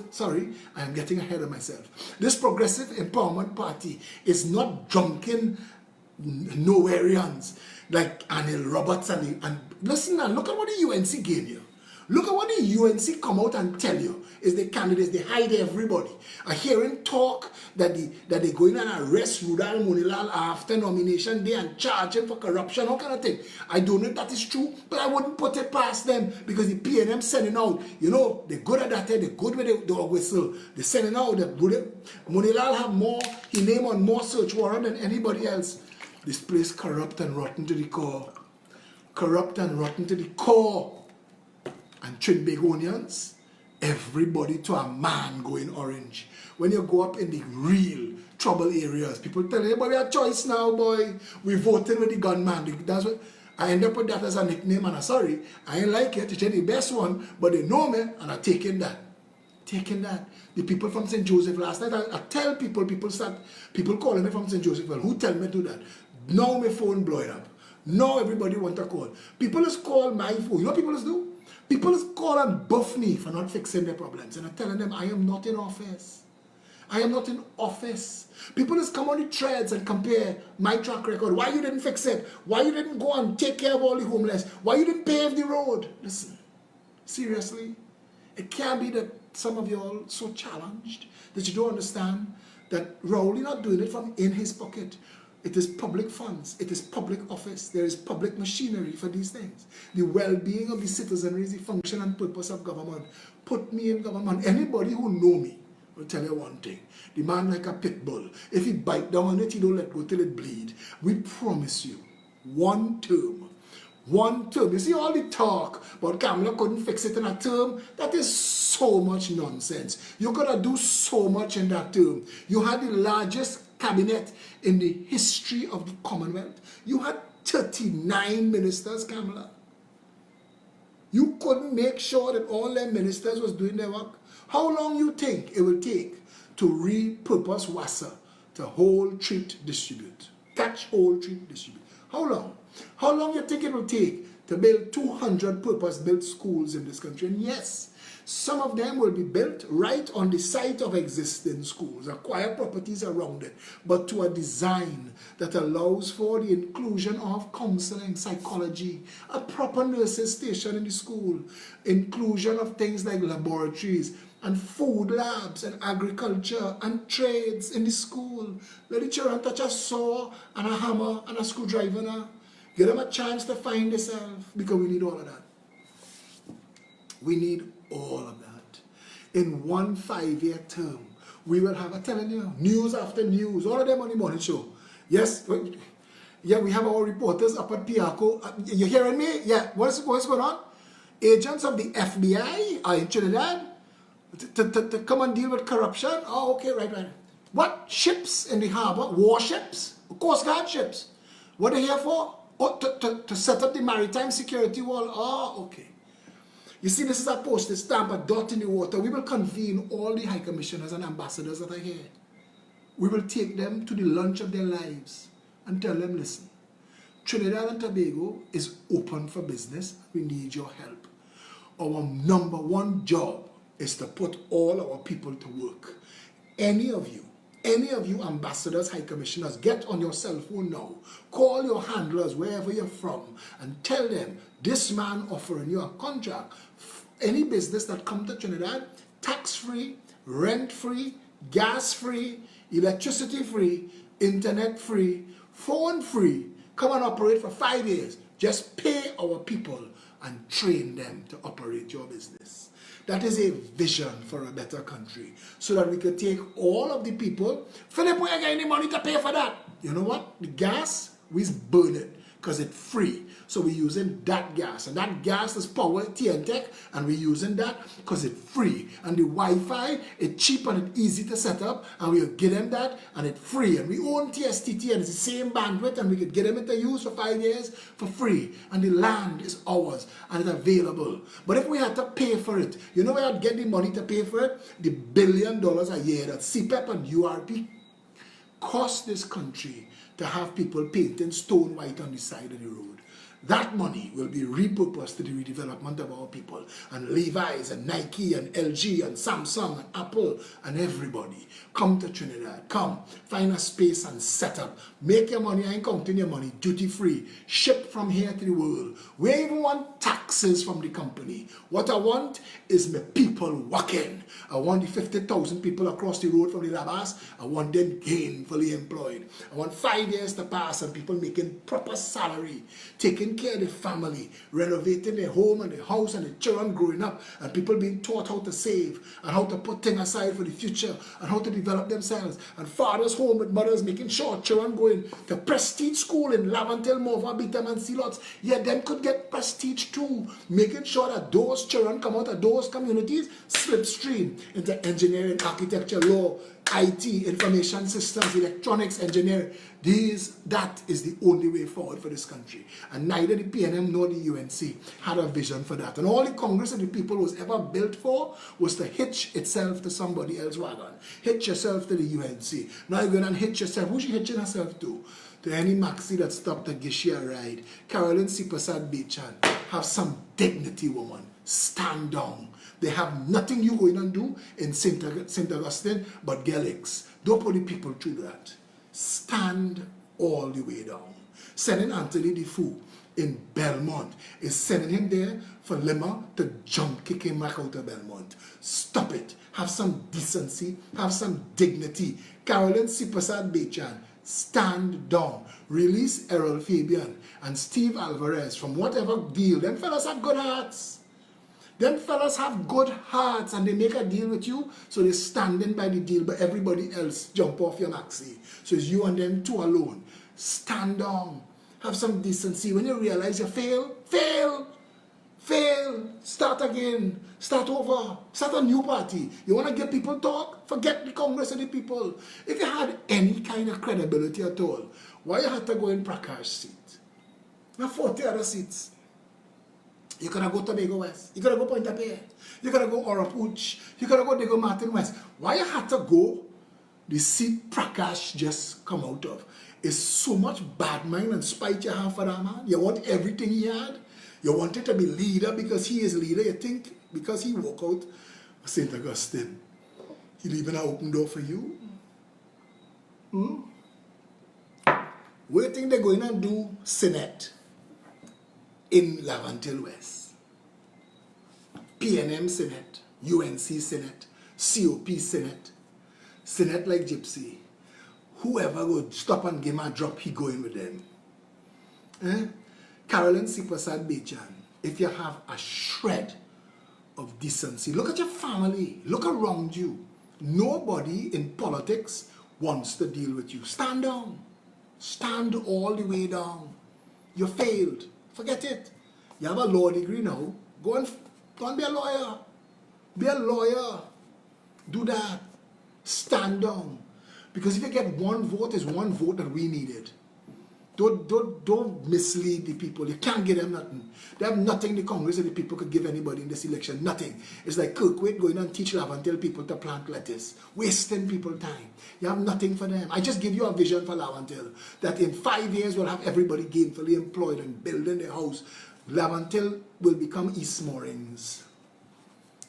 am getting ahead of myself. This Progressive Empowerment Party is not drunken nowhereans like Anil Roberts and listen now, look at what the UNC gave you. Look at what the UNC come out and tell you is the candidates, they hide everybody. I hearing talk that they go in and arrest Rudal Munilal after nomination day and charge him for corruption, all kind of thing. I don't know if that is true, but I wouldn't put it past them because the PNM sending out, you know, they're good at that, they're good with the dog whistle. They're sending out, Munilal have more, he name on more search warrant than anybody else. This place corrupt and rotten to the core. Corrupt and rotten to the core. And Trinbagonians, everybody to a man going orange. When you go up in the real trouble areas, people tell you, but we have choice now, boy. We voting with the gunman. That's what I end up with that as a nickname, and I'm sorry, I ain't like it. It's the best one, but they know me, and I'm taking that. Taking that. The people from St. Joseph last night, I tell people calling me from St. Joseph, well, who tell me to do that? Now my phone blowing up. Now everybody want to call. People just call my phone. You know what people just do? People just call and buff me for not fixing their problems. And I'm telling them, I am not in office. I am not in office. People just come on the threads and compare my track record. Why you didn't fix it? Why you didn't go and take care of all the homeless? Why you didn't pave the road? Listen, seriously, it can't be that some of you all so challenged that you don't understand that Raul is not doing it from in his pocket. It is public funds. It is public office. There is public machinery for these things. The well-being of the citizenry is the function and purpose of government. Put me in government. Anybody who know me will tell you one thing. The man like a pit bull. If he bite down on it, he don't let go till it bleed. We promise you, one term. One term. You see all the talk about Kamala couldn't fix it in a term? That is so much nonsense. You could have do so much in that term. You had the largest cabinet in the history of the Commonwealth. You had 39 ministers, Kamala. You couldn't make sure that all their ministers was doing their work. How long you think it will take to repurpose WASA to hold, treat, distribute? Catch, hold, treat, distribute. How long? How long you think it will take to build 200 purpose-built schools in this country? And yes, some of them will be built right on the site of existing schools, acquire properties around it, but to a design that allows for the inclusion of counseling, psychology, a proper nurses station in the school, inclusion of things like laboratories and food labs and agriculture and trades in the school. Let the children touch a saw and a hammer and a screwdriver now. Give them a chance to find themselves, because we need all of that. We need all of that. In one 5-year term, we will have, I'm telling you, news after news, all of them on the morning show. Yes, yeah, we have our reporters up at Piaco. You hearing me? Yeah, what's going on? Agents of the FBI are in Trinidad. to come and deal with corruption? Oh, okay, right. What ships in the harbor? Warships? Coast Guard ships. What are they here for? Oh, to set up the maritime security wall. Oh, okay. You see, this is a postage stamp, a dot in the water. We will convene all the high commissioners and ambassadors that are here. We will take them to the lunch of their lives and tell them, listen, Trinidad and Tobago is open for business. We need your help. Our number one job is to put all our people to work. Any of you ambassadors, high commissioners, get on your cell phone now. Call your handlers wherever you're from and tell them this man offering you a contract. Any business that comes to Trinidad, tax-free, rent-free, gas-free, electricity-free, internet-free, phone-free, come and operate for 5 years. Just pay our people and train them to operate your business. That is a vision for a better country, so that we could take all of the people. Phillip, we ain't got any money to pay for that. You know what? The gas, we burn it because it's free. So we're using that gas. And that gas is power TNTech, and we're using that because it's free. And the Wi-Fi, it's cheap and it's easy to set up, and we'll get them that, and it's free. And we own TSTT, and it's the same bandwidth, and we could get them into use for 5 years for free. And the land is ours, and it's available. But if we had to pay for it, you know where I'd get the money to pay for it? The $1 billion a year that CPEP and URP cost this country to have people painting stone white on the side of the road. That money will be repurposed to the redevelopment of our people. And Levi's and Nike and LG and Samsung and Apple and everybody. Come to Trinidad. Come. Find a space and set up. Make your money. I ain't counting your money. Duty free. Ship from here to the world. We even want taxes from the company. What I want is my people working. I want the 50,000 people across the road from the Labas. I want them gainfully employed. I want 5 years to pass and people making proper salary. Taking care of the family, renovating their home and the house and the children growing up, and people being taught how to save and how to put things aside for the future and how to develop themselves, and fathers home with mothers making sure children going to prestige school in Lavantil, Mova, Bitam and Sealots. Yeah, them could get prestige too, making sure that those children come out of those communities slipstream into engineering, architecture, law, IT, information systems, electronics, engineering. That is the only way forward for this country. And neither the PNM nor the UNC had a vision for that. And all the Congress of the People was ever built for was to hitch itself to somebody else's wagon. Hitch yourself to the UNC. Now you're going to hitch yourself. Who's she hitching herself to? To any maxi that stopped to give she a ride. Carolyn Sipasad Bechan. Have some dignity, woman. Stand down. They have nothing you going to do in St. Augustine but Gelix. Don't put the people through that. Stand all the way down. Sending Anthony Defoe in Belmont is sending him there for Lima to jump, kick him back out of Belmont. Stop it. Have some decency. Have some dignity. Carolyn Sipasad Bechan, stand down. Release Errol Fabian and Steve Alvarez from whatever deal. Them fellas have good hearts. Them fellas have good hearts and they make a deal with you, so they're standing by the deal, but everybody else jump off your maxi. So it's you and them two alone. Stand down. Have some decency. When you realize you fail, start again, start over, start a new party. You want to get people talk? Forget the Congress of the People. If you had any kind of credibility at all, why you had to go in Prakash's seat? There are 40 other seats. You could have go to Tobago West. You could have go Point Apia. You could have go Orapuch. You could have go Diego Martin West. Why you had to go the seat Prakash just come out of? Is so much bad mind and spite you have for that man. You want everything he had. You want it to be leader because he is leader. You think because he walk out of St. Augustine, he leaving an open door for you? What do you think they're going to do Senate in Lavantil West? PNM Senate, UNC Senate, COP Senate, Senate like Gypsy. Whoever would stop and give him a drop, he going with them. Carolyn Sipasad Bechan, if you have a shred of decency, look at your family, look around you. Nobody in politics wants to deal with you. Stand down. Stand all the way down. You failed. Forget it. You have a law degree now. Go and be a lawyer. Be a lawyer. Do that. Stand down. Because if you get one vote, it's one vote that we needed. Don't mislead the people. You can't give them nothing. They have nothing the Congress and the people could give anybody in this election. Nothing. It's like Kirkwood going and teach love and tell people to plant lettuce. Wasting people time. You have nothing for them. I just give you a vision for Lavantil. That in 5 years we'll have everybody gainfully employed and building their house. Lavantil will become East Moorings.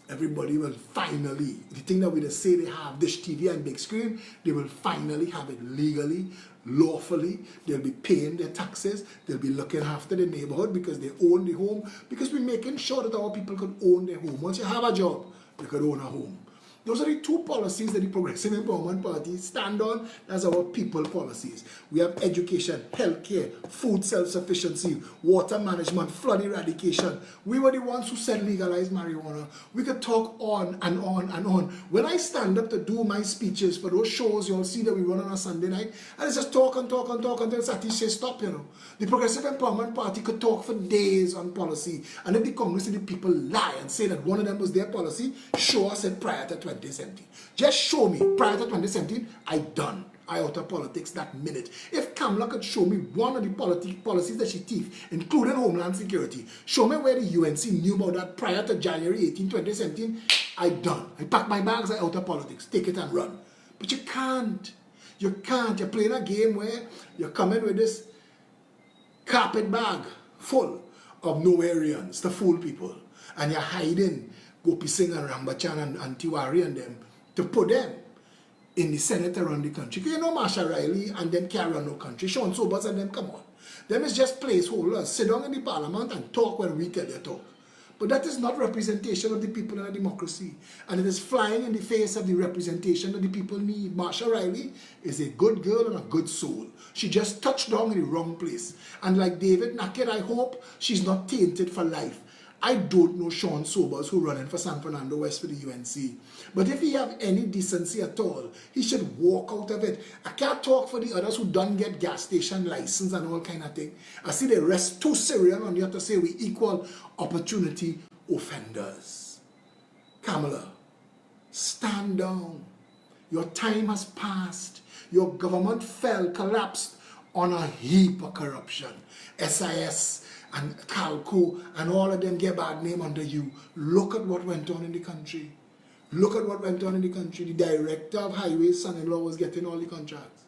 Everybody will finally, the thing that we just say they have dish TV and big screen, they will finally have it legally, lawfully. They'll be paying their taxes. They'll be looking after the neighborhood because they own the home. Because we're making sure that our people could own their home. Once you have a job, you could own a home. Those are the two policies that the Progressive Empowerment Party stand on as our people policies. We have education, healthcare, food self-sufficiency, water management, flood eradication. We were the ones who said legalize marijuana. We could talk on and on and on. When I stand up to do my speeches for those shows, you'll see that we run on a Sunday night, and it's just talk and talk and talk until Satish says stop, you know. The Progressive Empowerment Party could talk for days on policy, and if the Congress and the people lie and say that one of them was their policy, show us it prior to 2017. Just show me prior to 2017, I done. I out of politics that minute. If Kamala could show me one of the policies that she thief, including Homeland Security, show me where the UNC knew about that prior to January 18, 2017, I done. I pack my bags, I out of politics. Take it and run. But you can't. You can't. You're playing a game where you're coming with this carpet bag full of Nowhereans to fool people. And you're hiding Gopi Singh and Rambachan and Tiwari and them to put them in the Senate around the country. You know Marsha Riley and them carry on no country. Sean Sobers and them, come on. Them is just placeholders. Sit down in the parliament and talk when we tell you to talk. But that is not representation of the people in a democracy. And it is flying in the face of the representation that the people need. Marsha Riley is a good girl and a good soul. She just touched down in the wrong place. And like David Naked, I hope she's not tainted for life. I don't know Sean Sobers who running for San Fernando West for the UNC. But if he have any decency at all, he should walk out of it. I can't talk for the others who don't get gas station license and all kind of thing. I see they rest too serious on you to say we equal opportunity offenders. Kamala, stand down. Your time has passed. Your government fell, collapsed on a heap of corruption. SIS and Calco and all of them get bad name under you. Look at what went on in the country. Look at what went on in the country. The director of highways, son-in-law, was getting all the contracts.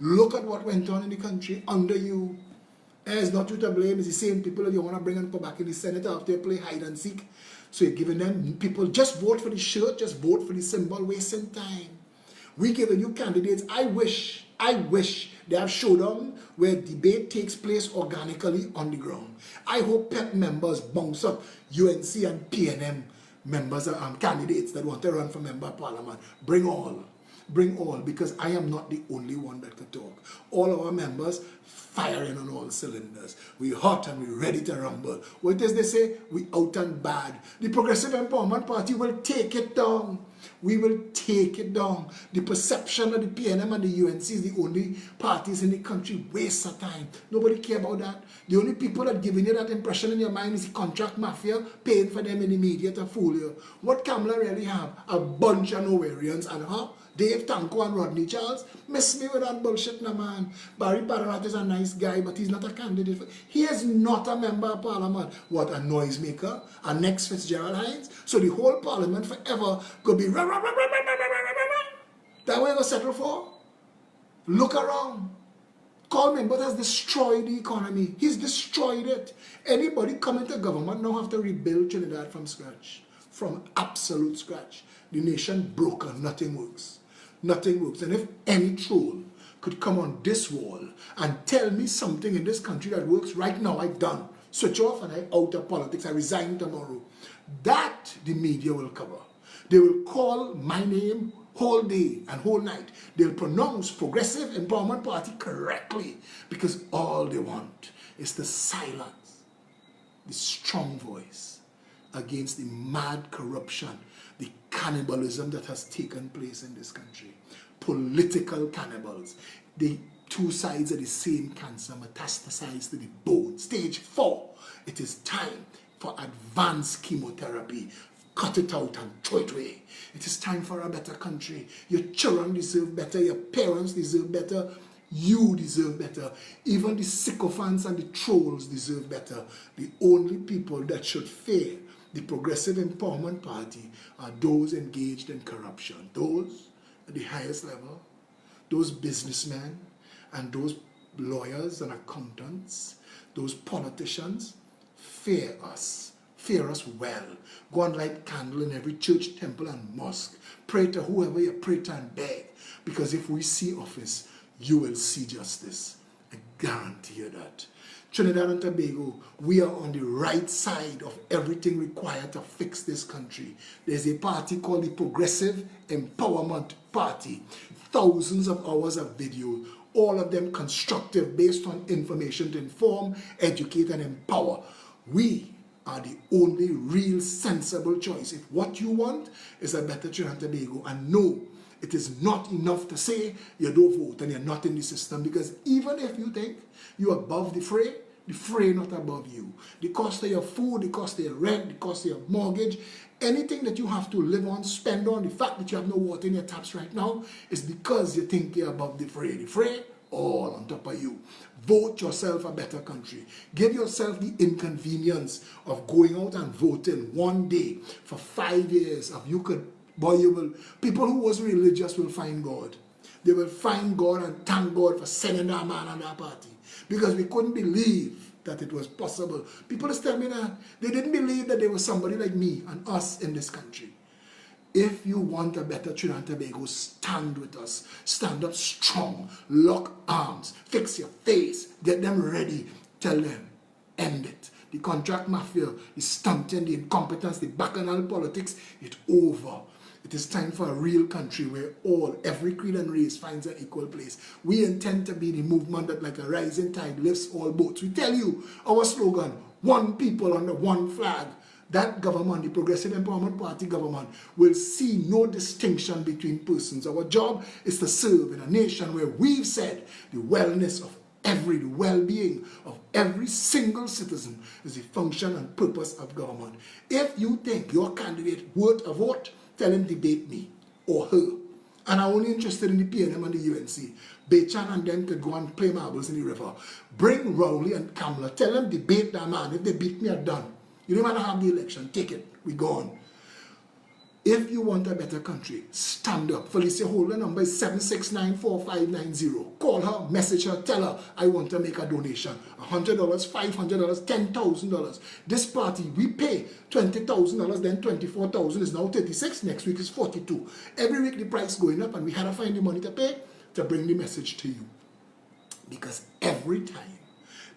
Look at what went on in the country under you. And it's not you to blame. It's the same people that you want to bring and put back in the Senate after they play hide and seek. So you're giving them people, just vote for the shirt, just vote for the symbol, wasting time. We're giving you candidates. I wish they have showdown where debate takes place organically on the ground. I hope PEP members bounce up UNC and PNM members and candidates that want to run for member of parliament. Bring all, because I am not the only one that could talk. All our members firing on all cylinders. We hot and we ready to rumble. What does they say? We out and bad. The Progressive Empowerment Party will take it down. We will take it down. The perception of the PNM and the UNC is the only parties in the country waste of time. Nobody care about that. The only people that giving you that impression in your mind is the contract mafia paying for them in the media to fool you. What Kamala really have? A bunch of Nowhereans and her. Dave Tanko and Rodney Charles. Miss me with that bullshit, no man. Barry Bararat is a nice guy, but he's not a candidate. He is not a member of parliament. What, a noisemaker? A next Fitzgerald Hines? So the whole parliament forever could be that way you settle for? Look around. Coleman has destroyed the economy. He's destroyed it. Anybody coming to government now have to rebuild Trinidad from scratch. From absolute scratch. The nation broken. Nothing works. Nothing works. And if any troll could come on this wall and tell me something in this country that works right now, I'm done. Switch off and I'm out of politics. I resign tomorrow. That the media will cover. They will call my name whole day and whole night. They'll pronounce Progressive Empowerment Party correctly because all they want is to silence the strong voice against the mad corruption, the cannibalism that has taken place in this country. Political cannibals. The two sides of the same cancer metastasized to the bone. Stage 4. It is time for advanced chemotherapy. cut it out and throw it away. It is time for a better country. Your children deserve better. Your parents deserve better. You deserve better. Even the sycophants and the trolls deserve better. The only people that should fear the Progressive Empowerment Party are those engaged in corruption. Those at the highest level, those businessmen and those lawyers and accountants, those politicians, fear us. Fear us well. Go and light candle in every church, temple, and mosque. Pray to whoever you pray to and beg. Because if we see office, you will see justice. I guarantee you that. Trinidad and Tobago, we are on the right side of everything required to fix this country. There's a party called the Progressive Empowerment Party. Thousands of hours of video, all of them constructive, based on information to inform, educate, and empower. We are the only real sensible choice. If what you want is a better Trinidad and Tobago, and no, it is not enough to say you don't vote and you're not in the system, because even if you think you're above the fray not above you. The cost of your food, the cost of your rent, the cost of your mortgage, anything that you have to live on, spend on, the fact that you have no water in your taps right now is because you think you're above the fray. The fray, all on top of you. Vote yourself a better country. Give yourself the inconvenience of going out and voting one day for 5 years. If you could, boy, you will. People who was religious will find God. They will find God and thank God for sending that man and that party. Because we couldn't believe that it was possible. People just tell me that they didn't believe that there was somebody like me and us in this country. If you want a better Trinidad and Tobago, stand with us. Stand up strong. Lock arms. Fix your face. Get them ready. Tell them, end it. The contract mafia, the stunting, the incompetence, the bacchanal politics, it's over. It is time for a real country where every creed and race finds an equal place. We intend to be the movement that like a rising tide lifts all boats. We tell you, our slogan, one people under one flag. That government, the Progressive Empowerment Party government, will see no distinction between persons. Our job is to serve in a nation where we've said the wellness of the well-being of every single citizen is the function and purpose of government. If you think your candidate worth a vote, tell him debate me or her. And I'm only interested in the PNM and the UNC. Bechan and them could go and play marbles in the river. Bring Rowley and Kamala. Tell them debate that man. If they beat me, I'm done. You don't want to have the election. Take it. We're gone. If you want a better country, stand up. Felicia Holder number is 7694590. Call her, message her, tell her, I want to make a donation. $100, $500, $10,000. This party, we pay $20,000, then $24,000 is now $36. Next week is $42. Every week the price going up, and we had to find the money to pay to bring the message to you. Because every time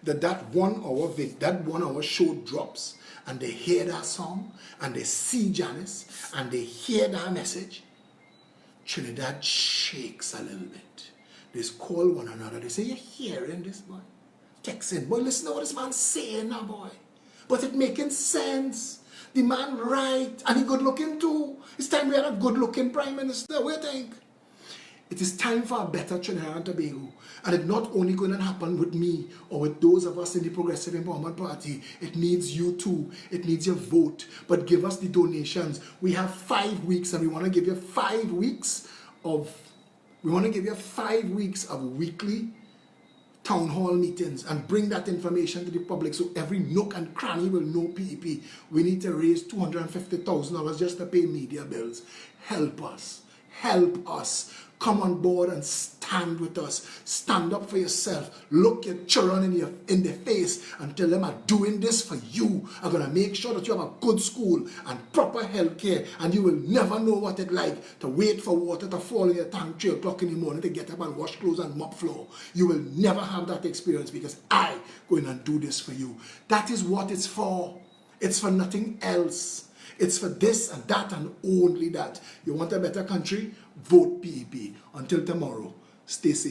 that 1 hour show drops, and they hear that song, and they see Janice, and they hear that message, Trinidad shakes a little bit. They call one another. They say, you're hearing this, boy? Text in, boy, listen to what this man's saying now, boy. But it making sense. The man right, and he good looking too. It's time we had a good looking prime minister. What do you think? It is time for a better Trinidad and Tobago. And it's not only going to happen with me or with those of us in the Progressive Empowerment Party. It needs you too. It needs your vote. But give us the donations. We have 5 weeks, and we want to give you 5 weeks of weekly town hall meetings and bring that information to the public so every nook and cranny will know PEP. We need to raise $250,000 just to pay media bills. Help us. Help us. Come on board and stand with us. Stand up for yourself. Look your children in the face and tell them, I'm doing this for you. I'm going to make sure that you have a good school and proper health care, and you will never know what it's like to wait for water to fall in your tank 3 o'clock in the morning to get up and wash clothes and mop floor. You will never have that experience because I'm going to do this for you. That is what it's for. It's for nothing else. It's for this and that and only that. You want a better country? Vote PEP. Until tomorrow, stay safe.